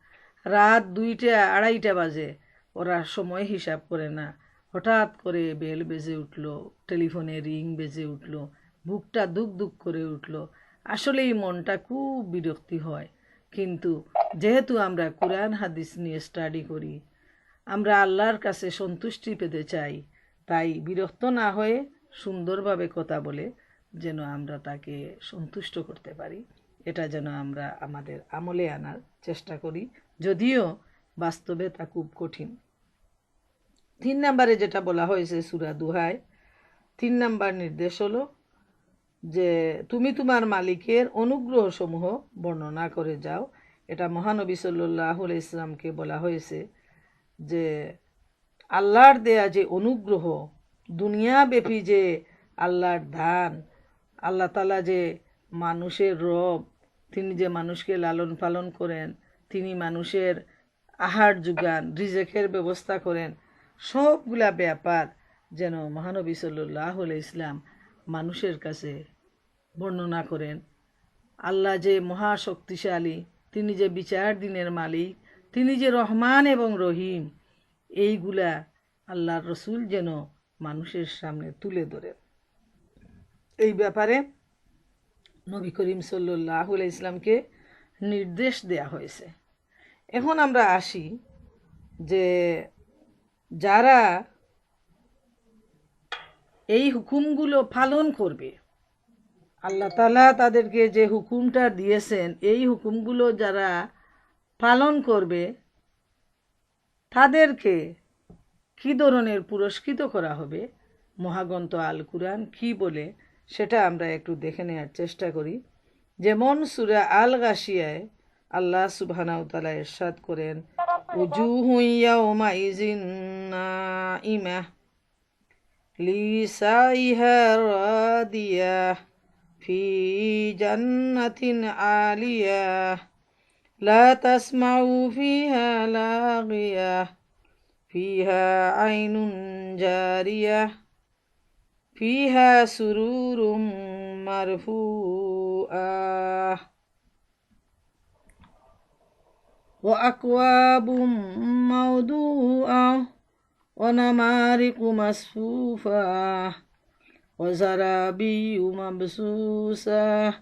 রাত 2টা 2:30 বাজে, ওরা সময় হিসাব করে না, হঠাৎ করে বেল বেজে উঠলো, টেলিফোনে রিং বেজে উঠলো, বুকটা দুক দুক করে উঠলো, আসলেই মনটা খুব বিরক্তি হয়। কিন্তু যেহেতু আমরা কোরআন হাদিস নিয়ে স্টাডি করি, আমরা আল্লাহর কাছে সন্তুষ্টি পেতে চাই, তাই বিরক্ত না হয়ে সুন্দরভাবে কথা বলে যেন আমরা তাকে সন্তুষ্ট করতে পারি, এটা যেন আমরা আমাদের আমলে আনার চেষ্টা করি, যদিও বাস্তবে তা খুব কঠিন। 3 নম্বরে যেটা বলা হয়েছে সূরা দুহায়, 3 নাম্বার নির্দেশ হলো যে তুমি তোমার মালিকের অনুগ্রহ সমূহ বর্ণনা করে যাও। এটা মহানবী সাল্লাল্লাহু আলাইহি ইসলামকে বলা হয়েছে যে আল্লাহর দেয়া যে অনুগ্রহ, দুনিয়াব্যাপী যে আল্লাহর দান, আল্লাহ তাআলা যে মানুষের রব, তিনি যে মানুষকে লালন পালন করেন, তিনি মানুষের আহার যোগান, রিজেকের ব্যবস্থা করেন, সবগুলা ব্যাপার যেন মহানবী সাল্লাল্লাহু আলাইহি ইসলাম মানুষের কাছে বর্ণনা করেন। আল্লাহ যে মহাশক্তিশালী, তিনি যে বিচার দিনের মালিক, তিনি যে রহমান এবং রহিম, এইগুলা আল্লাহর রসুল যেন মানুষের সামনে তুলে ধরেন। এই ব্যাপারে নবী করিম সাল্লাল্লাহু আলাইহি ইসলামকে নির্দেশ দেয়া হয়েছে। এখন আমরা আসি যে যারা এই হুকুমগুলো পালন করবে, আল্লাহ তাআলা তাদেরকে যে হুকুমটা দিয়েছেন, এই হুকুমগুলো যারা পালন করবে তাদেরকে কী ধরনের পুরস্কৃত করা হবে, মহাগ্রন্থ আল কুরআন কি বলে সেটা আমরা একটু দেখে নেওয়ার চেষ্টা করি। যেমন সূরা আল গাশিয়ায় আল্লাহ সুবহানাহু ওয়া তাআলা ইরশাদ করেন, উজুহু ইয়াওমাইযিন নাইমাহ লিসাইহা রাদিয়াহ ফি জান্নাতিন আলিয়াহ লা তাসমাউ ফিহা লাগিয়াহ ফিহা আইনুন জারিয়াহ ফিহা সুরুরুম মারফুআহ ওয়া আকওয়াবুম মাওদুআহ ওয়া নামারিকু মাসফুফাহ ওয়া যারাবিয়্যু মাবসুসাহ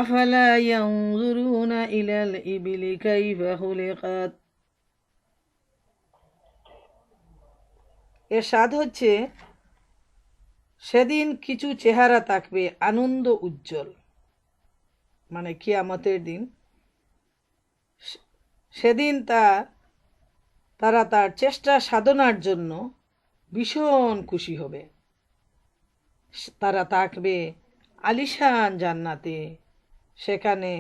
আফালা ইয়ানজুরুনা ইলাল ইবিলি কাইফা খুলিকাত। এর স্বাদ হচ্ছে সেদিন কিছু চেহারা থাকবে আনন্দ উজ্জ্বল, মানে কিয়ামতের দিন। সেদিন তারা তার চেষ্টা সাধনার জন্য ভীষণ খুশি হবে। তারা থাকবে আলিশান জান্নাতে, সেখানে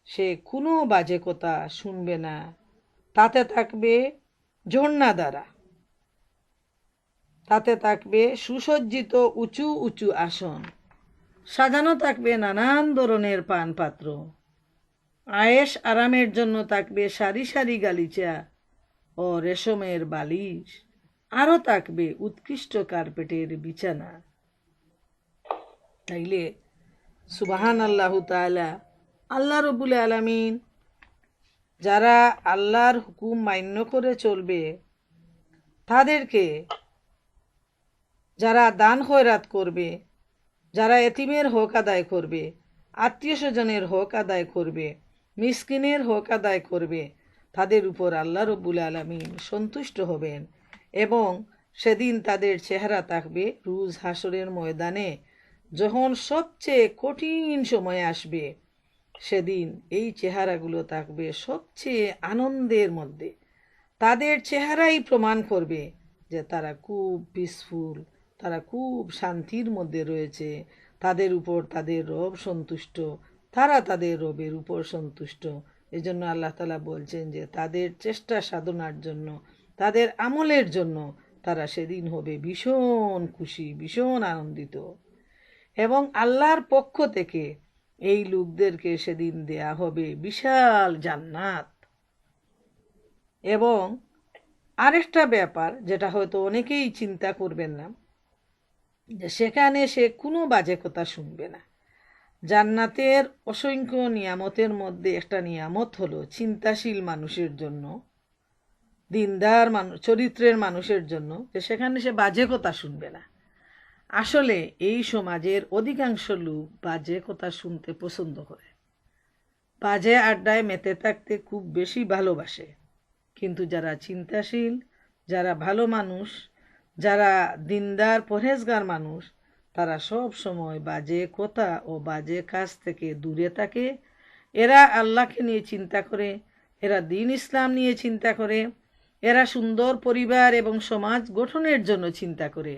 সে কোনো বাজে কথা শুনবে না। তাতে থাকবে ঝর্ণাধারা, তাতে থাকবে সুসজ্জিত উঁচু উঁচু আসন, সাজানো থাকবে নানান ধরনের পানপাত্র, আয়েশ আরামের জন্য থাকবে সারি সারি গালিচা ও রেশমের বালিশ, আরও থাকবে উৎকৃষ্ট কার্পেটের বিছানা। তাইলে সুবহানাল্লাহু তাআলা, আল্লাহ রব্বুল আলামিন যারা আল্লাহর হুকুম মান্য করে চলবে তাদেরকে, যারা দান খয়রাত করবে, যারা এতিমের হক আদায় করবে, আত্মীয় স্বজনের হক আদায় করবে, মিসকিনের হক আদায় করবে, তাদের উপর আল্লাহ রব্বুল আলামিন সন্তুষ্ট হবেন এবং সেদিন তাদের চেহারা থাকবে রোজ হাসরের ময়দানে, যখন সবচেয়ে কঠিন সময় আসবে, সেদিন এই চেহারাগুলো থাকবে সবচেয়ে আনন্দের মধ্যে। তাদের চেহারাই প্রমাণ করবে যে তারা খুব পিসফুল, তারা খুব শান্তির মধ্যে রয়েছে, তাদের উপর তাদের রব সন্তুষ্ট, তারা তাদের রবের উপর সন্তুষ্ট। এজন্য আল্লাহ তাআলা বলছেন যে তাদের চেষ্টা সাধনার জন্য, তাদের আমলের জন্য তারা সেদিন হবে ভীষণ খুশি, ভীষণ আনন্দিত। এবং আল্লাহর পক্ষ থেকে এই লোকদেরকে সেদিন দেয়া হবে বিশাল জান্নাত। এবং আরেকটা ব্যাপার যেটা হয়তো অনেকেই চিন্তা করবেন না, যে সেখানে সে কোনো বাজে কথা শুনবে না। জান্নাতের অসংখ্য নিয়ামতের মধ্যে একটা নিয়ামত হলো চিন্তাশীল মানুষের জন্য, দিনদার মানুষ, চরিত্রের মানুষের জন্য, যে সেখানে সে বাজে কথা শুনবে না। আসলে এই সমাজের অধিকাংশ লোক বাজে কথা শুনতে পছন্দ করে, বাজে আড্ডায় মেতে থাকতে খুব বেশি ভালোবাসে। কিন্তু যারা চিন্তাশীল, যারা ভালো মানুষ, যারা দিনদার পরহেজগার মানুষ, তারা সব সময় বাজে কথা ও বাজে কাজ থেকে দূরে থাকে। এরা আল্লাহকে নিয়ে চিন্তা করে, এরা দ্বীন ইসলাম নিয়ে চিন্তা করে, এরা সুন্দর পরিবার এবং সমাজ গঠনের জন্য চিন্তা করে।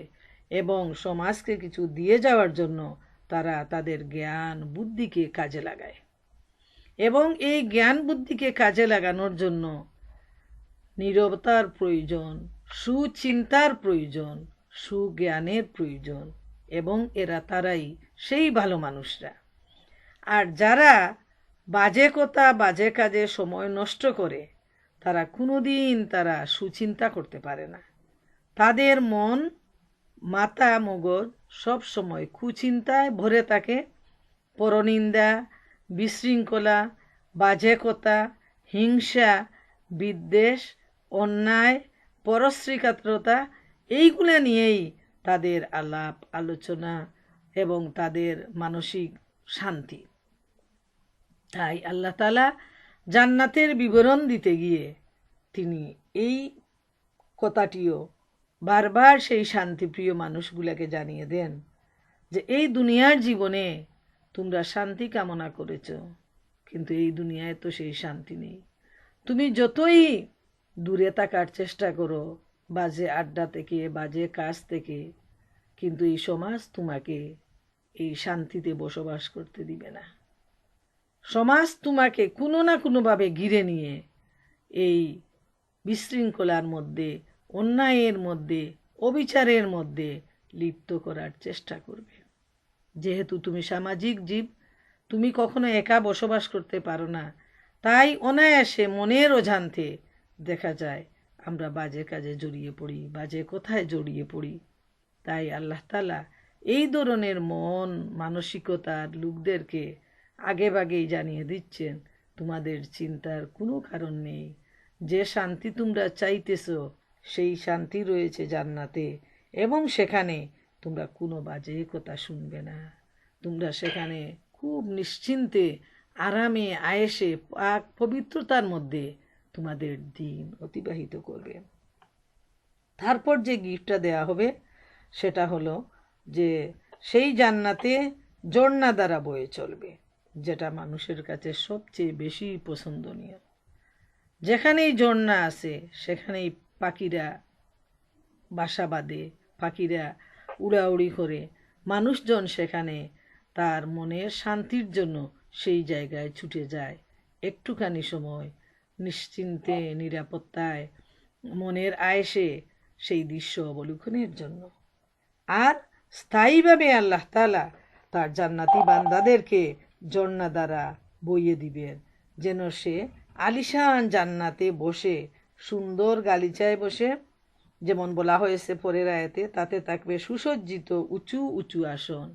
এবং সমাজকে কিছু দিয়ে যাওয়ার জন্য তারা তাদের জ্ঞান বুদ্ধিকে কাজে লাগায়। এবং এই জ্ঞান বুদ্ধিকে কাজে লাগানোর জন্য নীরবতার প্রয়োজন, সুচিন্তার প্রয়োজন, সুজ্ঞানের প্রয়োজন, এবং তারাই সেই ভালো মানুষরা। আর যারা বাজে কথা বাজে কাজে সময় নষ্ট করে তারা কোনোদিন সুচিন্তা করতে পারে না। তাদের মন মাথা মগজ সব সময় কুচিন্তায় ভরে থাকে। পরনিন্দা, বিশৃঙ্খলা, বাজে কথা, হিংসা, বিদ্বেষ, অন্যায়, পরশ্রীকাতরতা, এইগুলো নিয়েই তাদের আলাপ আলোচনা এবং তাদের মানসিক শান্তি। তাই আল্লাহ তাআলা জান্নাতের বিবরণ দিতে গিয়ে তিনি এই কথাটিও বারবার সেই শান্তিপ্রিয় মানুষগুলোকে জানিয়ে দেন যে এই দুনিয়ার জীবনে তোমরা শান্তি কামনা করেছ, কিন্তু এই দুনিয়ায় তো সেই শান্তি নেই। তুমি যতই দূরে থাকার চেষ্টা করো বাজে আড্ডা থেকে, বাজে কাজ থেকে, কিন্তু এই সমাজ তোমাকে এই শান্তিতে বসবাস করতে দিবে না। সমাজ তোমাকে কোনো না কোনোভাবে ঘিরে নিয়ে এই বিশৃঙ্খলার মধ্যে, অন্যায়ের মধ্যে, অবিচারের মধ্যে লিপ্ত করার চেষ্টা করবে। যেহেতু তুমি সামাজিক জীব, তুমি কখনো একা বসবাস করতে পারো না, তাই অনায়াসে মনের অজান্তে দেখা যায় আমরা বাজে কাজে জড়িয়ে পড়ি, বাজে কথায় জড়িয়ে পড়ি। তাই আল্লাহ তাআলা এই ধরনের মন মানসিকতার লোকদেরকে আগেভাগেই জানিয়ে দিচ্ছেন তোমাদের চিন্তার কোনো কারণ নেই। যে শান্তি তোমরা চাইতেছ সেই শান্তি রয়েছে জান্নাতে, এবং সেখানে তোমরা কোনো বাজে কথা শুনবে না। তোমরা সেখানে খুব নিশ্চিন্তে আরামে আয়েসে পাক পবিত্রতার মধ্যে তোমাদের দিন অতিবাহিত করবে। তারপর যে গিফটটা দেয়া হবে সেটা হলো যে সেই জান্নাতে ঝর্ণা দ্বারা বয়ে চলবে, যেটা মানুষের কাছে সবচেয়ে বেশি পছন্দনীয়। যেখানেই ঝর্ণা আছে সেখানেই পাখিরা বাসা বাঁধে, পাখিরা উড়াউড়ি করে। মানুষজন সেখানে তার মনের শান্তির জন্য সেই জায়গায় ছুটে যায় একটুখানি সময় নিশ্চিন্তে নিরাপত্তায় মনের আয়েসে সেই দৃশ্য অবলোকনের জন্য। আর স্থায়ীভাবে আল্লাহ তাআলা তার জান্নাতি বান্দাদেরকে ঝর্ণা দ্বারা বইয়ে দিবেন, যেন সে আলিশান জান্নাতে বসে সুন্দর গালিচায় বসে, যেমন বলা হয়েছে পরের আয়াতে, তাতে থাকবে সুসজ্জিত উঁচু উঁচু আসন।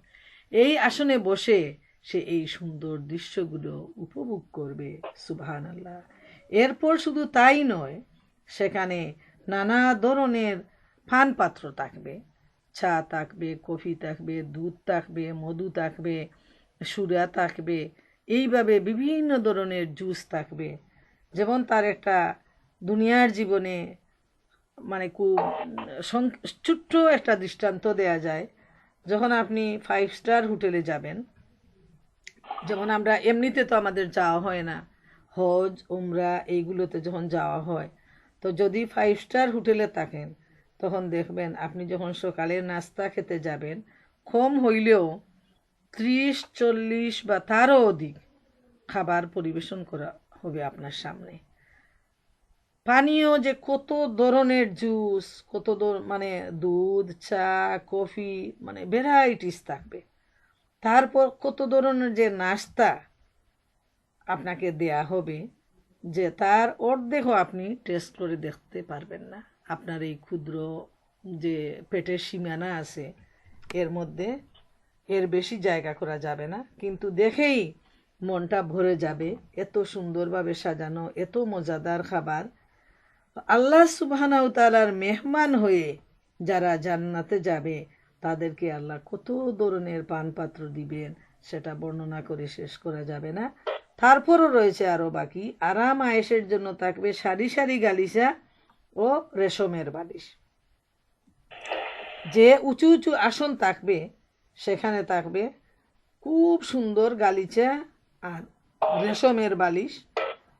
এই আসনে বসে সে এই সুন্দর দৃশ্যগুলো উপভোগ করবে। সুবহানাল্লাহ। এরপর শুধু তাই নয়, সেখানে নানা ধরনের পান পাত্র থাকবে, চা থাকবে, কফি থাকবে, দুধ থাকবে, মধু থাকবে, সুরা থাকবে, এইভাবে বিভিন্ন ধরনের জুস থাকবে। যেমন তার একটা দুনিয়ার জীবনে মানে খুব ছোট্ট একটা দৃষ্টান্ত দেয়া যায়। যখন আপনি 5 স্টার হোটেলে যাবেন, যেমন আমরা এমনিতে তো আমাদের যাওয়া হয় না, হজ উমরা এইগুলোতে যখন যাওয়া হয়, তো যদি 5 স্টার হোটেলে থাকেন তখন দেখবেন আপনি যখন সকালের নাস্তা খেতে যাবেন, কম হইলেও 30-40 বা তারও অধিক খাবার পরিবেশন করা হবে আপনার সামনে। পানীয় যে কত ধরনের জুস, কত মানে দুধ, চা, কফি, মানে ভ্যারাইটিস থাকবে। তারপর কত ধরনের যে নাস্তা আপনাকে দেয়া হবে, যে তার অর্ধেকও আপনি টেস্ট করে দেখতে পারবেন না। আপনার এই ক্ষুদ্র যে পেটের সীমানা আছে এর মধ্যে এর বেশি জায়গা করা যাবে না, কিন্তু দেখেই মনটা ভরে যাবে। এত সুন্দরভাবে সাজানো, এত মজাদার খাবার। আল্লাহ সুবহানাহু তাআলার মেহমান হয়ে যারা জান্নাতে যাবে তাদেরকে আল্লাহ কত ধরনের পানপাত্র দিবেন সেটা বর্ণনা করে শেষ করা যাবে না। তারপরও রয়েছে আরও বাকি। আরাম আয়েশের জন্য থাকবে সারি সারি গালিচা ও রেশমের বালিশ। যে উঁচু উঁচু আসন থাকবে সেখানে থাকবে খুব সুন্দর গালিচা আর রেশমের বালিশ।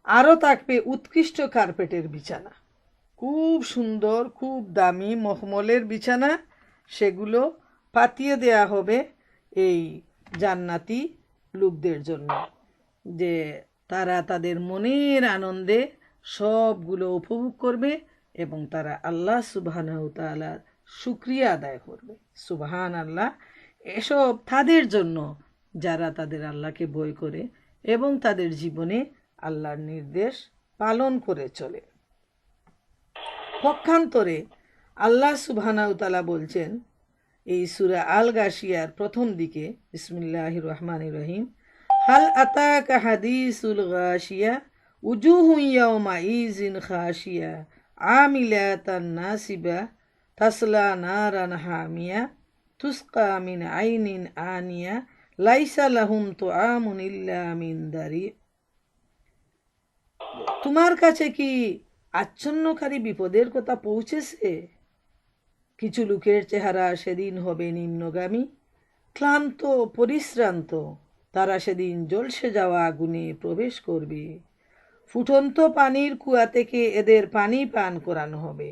আরও থাকবে উৎকৃষ্ট কার্পেটের বিছানা, খুব সুন্দর, খুব দামি মখমলের বিছানা, সেগুলো পাতিয়ে দেয়া হবে এই জান্নাতি লোকদের জন্য, যে তারা তাদের মনের আনন্দে সবগুলো উপভোগ করবে এবং তারা আল্লাহ সুবহানাহু তাআলার শুকরিয়া আদায় করবে। সুবহান আল্লাহ। এসব তাদের জন্য যারা তাদের আল্লাহকে ভয় করে এবং তাদের জীবনে আল্লাহর নির্দেশ পালন করে চলে। পক্ষান্তরে আল্লাহ সুবহানাহু তাআলা বলছেন এই সূরা আল গাশিয়ার প্রথম দিকে, বিসমিল্লাহির রহমানির রহিম, হাল আতাকা হাদিসুল গাশিয়া উজুহু ইয়াউমা ইজিন খাশিয়া আমিলাতান নাসিবা তাসলা নারান হামিয়া তুসকা মিন আইনিন আনিয়া লাইসা লাহুম তুআমুন ইল্লা মিন দারি। তোমার কাছে কি আচ্ছন্নকারী বিপদের কথা পৌঁছেছে? কিছু লোকের চেহারা সেদিন হবে নিম্নগামী, ক্লান্ত পরিশ্রান্ত। তারা সেদিন জ্বলসে যাওয়া আগুনে প্রবেশ করবে। ফুটন্ত পানির কুয়া থেকে এদের পানি পান করানো হবে।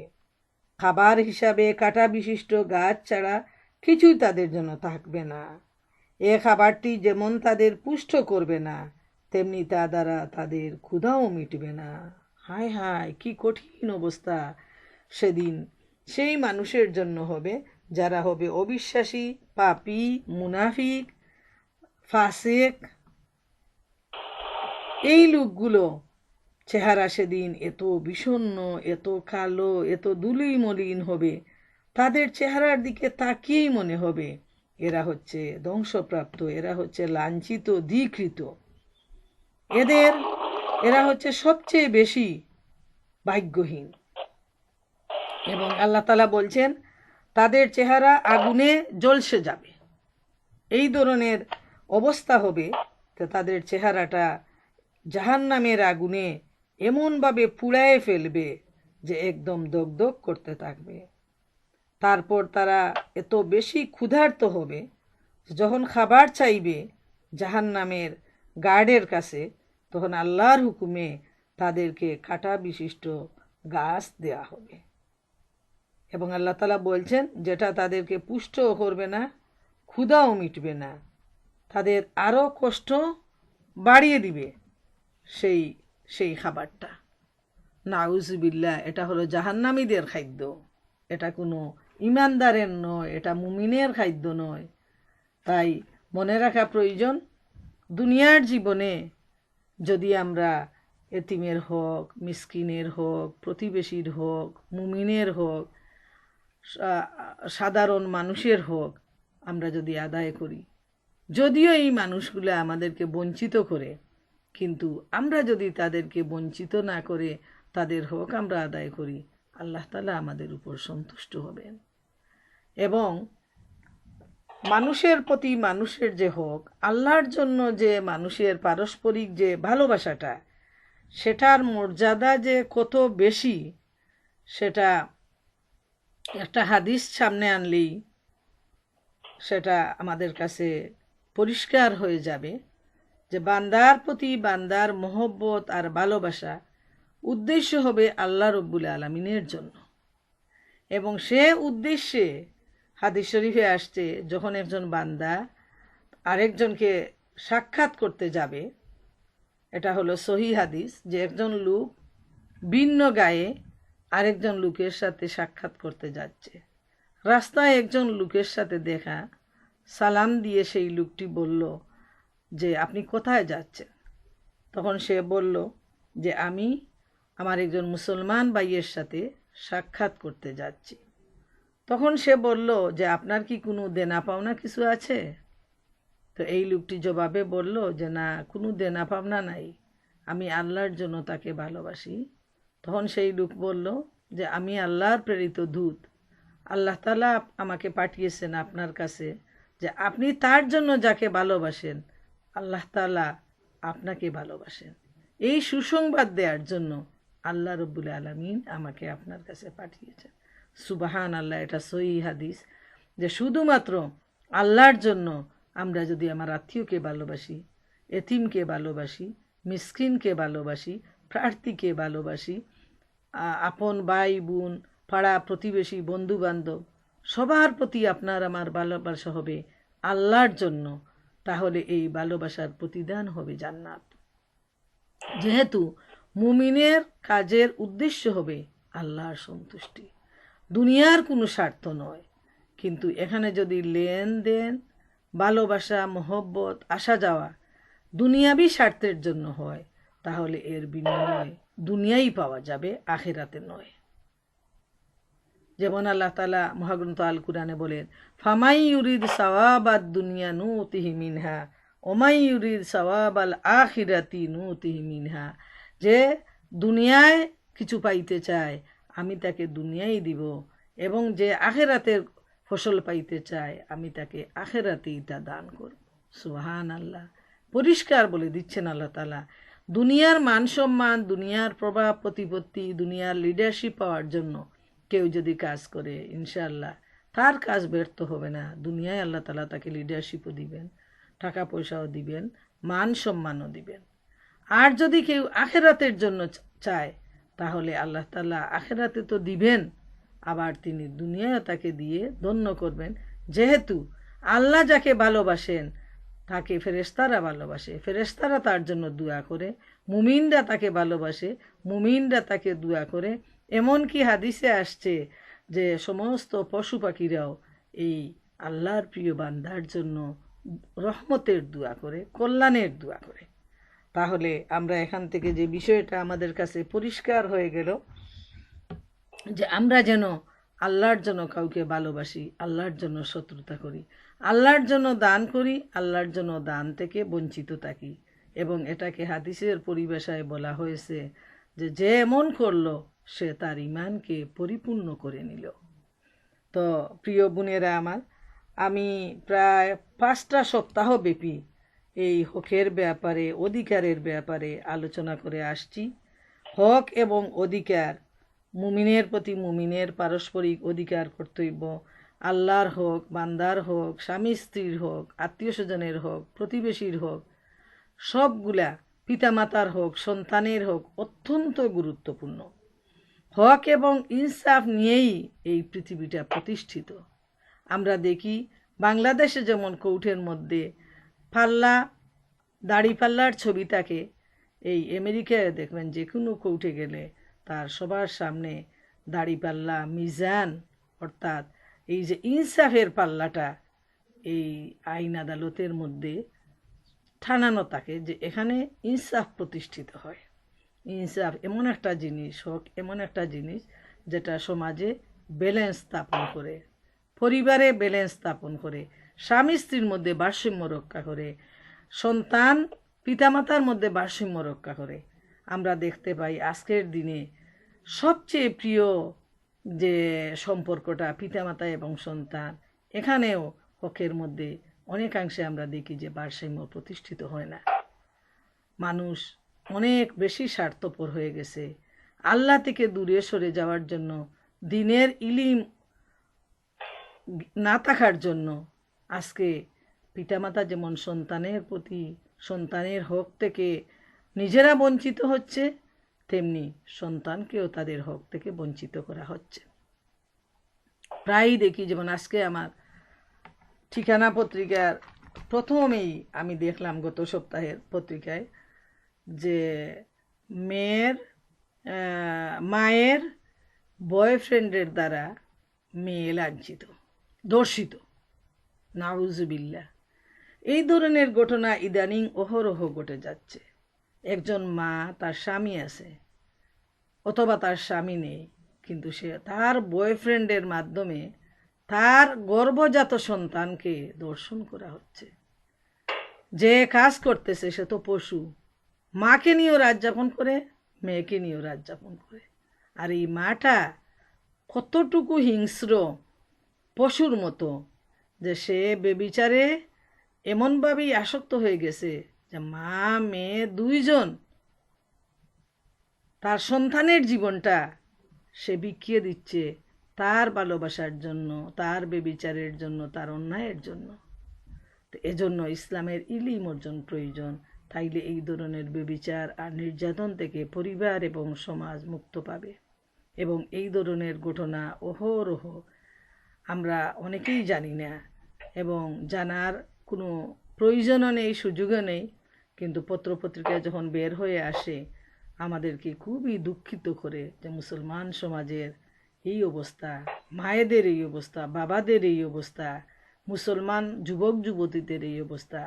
খাবার হিসাবে কাঁটা বিশিষ্ট গাছ ছাড়া কিছুই তাদের জন্য থাকবে না। এ খাবারটি যেমন তাদের পুষ্ট করবে না, তেমনি তা দ্বারা তাদের ক্ষুধাও মিটবে না। হায় হায়, কি কঠিন অবস্থা সেদিন সেই মানুষের জন্য হবে যারা হবে অবিশ্বাসী, পাপী, মুনাফিক, ফাসিক। এই লোকগুলো চেহারা সেদিন এত বিষণ্ণ, এত কালো, এত দুলি মলিন হবে, তাদের চেহারার দিকে তাকিয়েই মনে হবে এরা হচ্ছে ধ্বংসপ্রাপ্ত, এরা হচ্ছে লাঞ্ছিত, ধিকৃত। এরা হচ্ছে সবচেয়ে বেশি ভাগ্যহীন। এবং আল্লাহ তাআলা বলছেন তাদের চেহারা আগুনে জ্বলসে যাবে। এই ধরনের অবস্থা হবে তো তাদের চেহারাটা জাহান্নামের আগুনে এমনভাবে পুড়ায়ে ফেলবে যে একদম দগদগ করতে থাকবে। তারপর তারা এত বেশি ক্ষুধার্ত হবে, যখন খাবার চাইবে জাহান্নামের গার্ডের কাছে, তখন আল্লাহর হুকুমে তাদেরকে কাঁটা বিশিষ্ট গাছ দেয়া হবে। এবং আল্লাহ তাআলা বলছেন যেটা তাদেরকে পুষ্টও করবে না, ক্ষুধাও মিটবে না, তাদের আরও কষ্ট বাড়িয়ে দিবে সেই খাবারটা। নাউজুবিল্লাহ, এটা হলো জাহান্নামীদের খাদ্য, এটা কোনো ইমানদারের নয়, এটা মুমিনের খাদ্য নয়। তাই মনে রাখা প্রয়োজন, দুনিয়ার জীবনে যদি আমরা এতিমের হোক, মিসকিনের হোক, প্রতিবেশীর হোক, মুমিনের হোক, সাধারণ মানুষের হোক, আমরা যদি আদায় করি, যদিও এই মানুষগুলো আমাদেরকে বঞ্চিত করে, কিন্তু আমরা যদি তাদেরকে বঞ্চিত না করে তাদের হক আমরা আদায় করি, আল্লাহ তাআলা আমাদের উপর সন্তুষ্ট হবেন। এবং মানুষের প্রতি মানুষের যে হক, আল্লাহর জন্য যে মানুষের পারস্পরিক যে ভালোবাসাটা, সেটার মর্যাদা যে কত বেশি, সেটা একটা হাদিস সামনে আনলেই সেটা আমাদের কাছে পরিষ্কার হয়ে যাবে যে বান্দার প্রতি বান্দার মহব্বত আর ভালোবাসা উদ্দেশ্য হবে আল্লাহ রব্বুল আলামিনের জন্য। এবং সে উদ্দেশ্যে হাদিস শরীফে আসছে, যখন একজন বান্দা আরেকজনকে সাক্ষাৎ করতে যাবে, এটা হলো সহিহ হাদিস, যে একজন লোক ভিন্ন গায়ে আরেকজন লোকের সাথে সাক্ষাৎ করতে যাচ্ছে। রাস্তায় একজন লোকের সাথে দেখা, সালাম দিয়ে সেই লোকটি বলল যে আপনি কোথায় যাচ্ছেন? তখন সে বলল যে আমি আমার একজন মুসলমান ভাইয়ের সাথে সাক্ষাৎ করতে যাচ্ছি। তখন সে বলল যে আপনার কি কোনো দেনা পাওনা কিছু আছে? তো এই লোকটি জবাবে বলল যে না, কোনো দেনা পাওনা নাই, আমি আল্লাহর জন্য তাকে ভালোবাসি। তখন সেই লোক বলল যে আমি আল্লাহর প্রেরিত দূত, আল্লাহ তাআলা আমাকে পাঠিয়েছেন আপনার কাছে, যে আপনি তার জন্য যাকে ভালোবাসেন আল্লাহ তাআলা আপনাকে ভালোবাসেন। এই সুসংবাদ দেওয়ার জন্য আল্লাহ রব্বুল আলামিন আমাকে আপনার কাছে পাঠিয়েছেন। সুবহান আল্লাহ। এটা সহিহ হাদিস, যে শুধুমাত্র আল্লাহর জন্য আমরা যদি আমার আত্মীয়কে ভালোবাসি, এতিমকে ভালোবাসি, মিসকিনকে ভালোবাসি, প্রার্থীকে ভালোবাসি, আপন ভাই বোন, পাড়া প্রতিবেশী, বন্ধু বান্ধব সবার প্রতি আপনার আমার ভালোবাসা হবে আল্লাহর জন্য, তাহলে এই ভালোবাসার প্রতিদান হবে জান্নাত। যেহেতু মুমিনের কাজের উদ্দেশ্য হবে আল্লাহর সন্তুষ্টি, দুনিয়ার কোনো স্বার্থ নয়। কিন্তু এখানে যদি লেনদেন, ভালোবাসা, মহব্বত, আসা যাওয়া দুনিয়াবি স্বার্থের জন্য হয়, তাহলে এর বিনিময়ে দুনিয়াই পাওয়া যাবে, আখিরাতে নয়। যেমন আল্লাহ তাআলা মহাগ্রন্থ আল কুরআনে বলেন, ফামাই ইউরিদ সাওয়াবাদ দুনিয়া নুতিহি মিনহা ওমাই ইউরিদ সাওয়াবাল আখিরাতি নুতিহি মিনহা, যে দুনিয়ায় কিছু পাইতে চায় আমি তাকে দুনিয়াই দিব, এবং যে আখিরাতের ফসল পাইতে চায় আমি তাকে আখিরাতেই তা দান করব। সুবহানাল্লাহ। পরিষ্কার বলে দিচ্ছেন আল্লাহ তাআলা, দুনিয়ার মান সম্মান, দুনিয়ার প্রভাব প্রতিপত্তি, দুনিয়ার লিডারশিপ পাওয়ার জন্য কেউ যদি কাজ করে, ইনশাআল্লাহ তার কাজ ব্যর্থ হবে না। দুনিয়ায় আল্লাহ তাআলা তাকে লিডারশিপও দিবেন, টাকা পয়সাও দিবেন, মান সম্মানও দিবেন। আর যদি কেউ আখিরাতের জন্য চায়, তাহলে আল্লাহ তাআলা আখিরাতে তো দিবেন, আবার তিনি দুনিয়ায় তাকে দিয়ে ধন্য করবেন। যেহেতু আল্লাহ যাকে ভালোবাসেন তাকে ফেরেশতারা ভালোবাসে, ফেরেশতারা তার জন্য দোয়া করে, মুমিনরা তাকে ভালোবাসে, মুমিনরা তাকে দোয়া করে। এমনকি হাদিসে আসছে যে সমস্ত পশু পাখিরাও এই আল্লাহর প্রিয় বান্দার জন্য রহমতের দোয়া করে, কল্যাণের দোয়া করে। তাহলে আমরা এখান থেকে যে বিষয়টা আমাদের কাছে পরিষ্কার হয়ে গেল, যে আমরা যেন আল্লাহর জন্য কাউকে ভালোবাসি, আল্লাহর জন্য শত্রুতা করি, আল্লাহর জন্য দান করি, আল্লাহর জন্য দান থেকে বঞ্চিত থাকি। এবং এটাকে হাদিসের পরিভাষায় বলা হয়েছে যে যে এমন করলো সে তার ঈমানকে পরিপূর্ণ করে নিল। তো প্রিয় বোনেরা আমার, আমি প্রায় 5টা সপ্তাহ ব্যাপী এই হকের ব্যাপারে, অধিকারের ব্যাপারে আলোচনা করে আসছি। হক এবং অধিকার, মুমিনের প্রতি মুমিনের পারস্পরিক অধিকার, কর্তব্য, আল্লাহর হক, বান্দার হক, স্বামী স্ত্রীর হক, আত্মীয় স্বজনের হক, প্রতিবেশীর হক, সবগুলা, পিতামাতার হক, সন্তানের হক অত্যন্ত গুরুত্বপূর্ণ। হক এবং ইনসাফ নিয়েই এই পৃথিবীটা প্রতিষ্ঠিত। আমরা দেখি বাংলাদেশে যেমন কোর্টের মধ্যে পাল্লা, দাড়ি পাল্লার ছবি থাকে, এই আমেরিকায় দেখবেন যে কোনো কোর্টে গেলে তার সবার সামনে দাড়ি পাল্লা, মিজান, অর্থাৎ এই যে ইনসাফের পাল্লাটা এই আইন আদালতের মধ্যে ঠানানো থাকে, যে এখানে ইনসাফ প্রতিষ্ঠিত হয়। ইনসাফ এমন একটা জিনিস, হক এমন একটা জিনিস যেটা সমাজে ব্যালেন্স স্থাপন করে, পরিবারে ব্যালেন্স স্থাপন করে, স্বামী স্ত্রীর মধ্যে ভারসাম্য রক্ষা করে, সন্তান পিতামাতার মধ্যে ভারসাম্য রক্ষা করে। আমরা দেখতে পাই আজকের দিনে সবচেয়ে প্রিয় যে সম্পর্কটা পিতামাতা এবং সন্তান, এখানেও হকের মধ্যে অনেকাংশে আমরা দেখি যে ভারসাম্য প্রতিষ্ঠিত হয় না। মানুষ অনেক বেশি স্বার্থপর হয়ে গেছে। আল্লাহ থেকে দূরে সরে যাওয়ার জন্য, দ্বীনের ইলম না থাকার জন্য আজকে পিতামাতা যেমন সন্তানের প্রতি, সন্তানের হক থেকে নিজেরা বঞ্চিত হচ্ছে, তেমনি সন্তানকেও তাদের হক থেকে বঞ্চিত করা হচ্ছে। প্রায়ই দেখি, যেমন আজকে আমার ঠিকানা পত্রিকার প্রথমেই আমি দেখলাম গত সপ্তাহের পত্রিকায় যে মায়ের বয়ফ্রেন্ডের দ্বারা মেয়ে লাঞ্ছিত, ধর্ষিত। নাউজুবিল্লাহ। এই ধরনের ঘটনা ইদানিং অহরহ ঘটে যাচ্ছে। একজন মা, তার স্বামী আছে অথবা তার স্বামী নেই, কিন্তু সে তার বয়ফ্রেন্ডের মাধ্যমে তার গর্ভজাত সন্তানকে ধর্ষণ করা হচ্ছে। যে কাজ করতেছে সে তো পশু, মাকে নিয়েও রাত যাপন করে, মেয়েকে নিয়েও রাত যাপন করে। আর এই মাটা কতটুকু হিংস্র, পশুর মতো, যে সে বেবিচারে এমনভাবেই আসক্ত হয়ে গেছে যে মা মেয়ে দুইজন তার সন্তানের জীবনটা সে বিকিয়ে দিচ্ছে তার ভালোবাসার জন্য, তার বেবিচারের জন্য, তার অন্যায়ের জন্য। তো এজন্য ইসলামের ইলম অর্জন প্রয়োজন, তাইলে এই ধরনের বেবিচার আর নির্যাতন থেকে পরিবার এবং সমাজ মুক্ত পাবে। এবং এই ধরনের ঘটনা অহরহ আমরা অনেকেই জানি না, এবং জানার কোনো প্রয়োজনও নেই, সুযোগও নেই। কিন্তু পত্রপত্রিকায় যখন বের হয়ে আসে আমাদেরকে খুবই দুঃখিত করে যে মুসলমান সমাজের এই অবস্থা, মায়েদের এই অবস্থা, বাবাদের এই অবস্থা, মুসলমান যুবক যুবতীদের এই অবস্থা।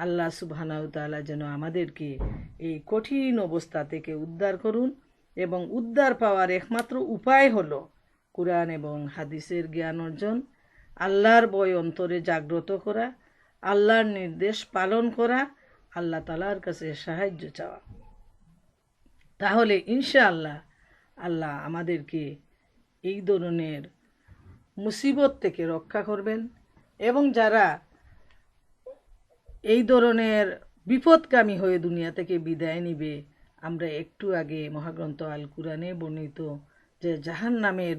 আল্লাহ সুবহানাহু তাআলা যেন আমাদেরকে এই কঠিন অবস্থা থেকে উদ্ধার করুন, এবং উদ্ধার পাওয়ার একমাত্র উপায় হলো কুরআন এবং হাদিসের জ্ঞান অর্জন, আল্লাহর ভয় অন্তরে জাগ্রত করা, আল্লাহর নির্দেশ পালন করা, আল্লাহ তাআলার কাছে সাহায্য চাওয়া। তাহলে ইনশাআল্লাহ আল্লাহ আমাদেরকে এই ধরনের মুসিবত থেকে রক্ষা করবেন, এবং যারা এই ধরনের বিপদগামী হয়ে দুনিয়া থেকে বিদায় নিবে, আমরা একটু আগে মহাগ্রন্থ আল কুরআনে বর্ণিত যে জাহান্নামের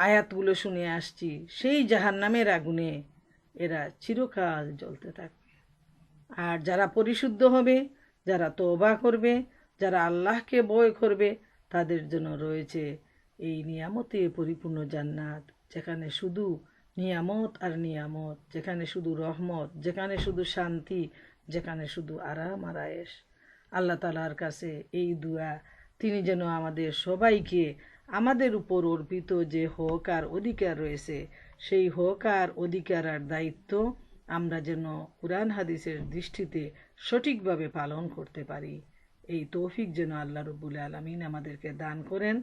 আয়াতগুলো শুনে আসছি, সেই জাহান্নামের আগুনে এরা চিরকাল জ্বলতে থাকবে। আর যারা পরিশুদ্ধ হবে, যারা তওবা করবে, যারা আল্লাহকে ভয় করবে, তাদের জন্য রয়েছে এই নিয়ামতে পরিপূর্ণ জান্নাত, যেখানে শুধু নিয়ামত আর নিয়ামত, যেখানে শুধু রহমত, যেখানে শুধু শান্তি, যেখানে শুধু আরাম আর আয়েশ। আল্লাহ তাআলার কাছে এই দুয়া, তিনি যেন আমাদের সবাইকে আমাদের উপর অর্পিত যে হক আর অধিকার রয়েছে, সেই হক আর অধিকার আর দায়িত্ব আমরা যেন কুরআন হাদিসের দৃষ্টিতে সঠিকভাবে পালন করতে পারি। এই তৌফিক যেন আল্লাহ রব্বুল আলামিন আমাদেরকে দান করেন,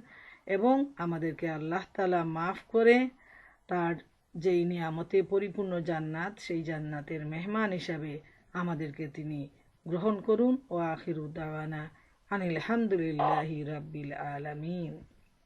এবং আমাদেরকে আল্লাহ তাআলা মাফ করে তার যেই নিয়ামতে পরিপূর্ণ জান্নাত, সেই জান্নাতের মেহমান হিসাবে আমাদেরকে তিনি গ্রহণ করুন। ও আখিরু দাওয়ানা আনিল হামদুলিল্লাহি রাব্বিল আলামিন।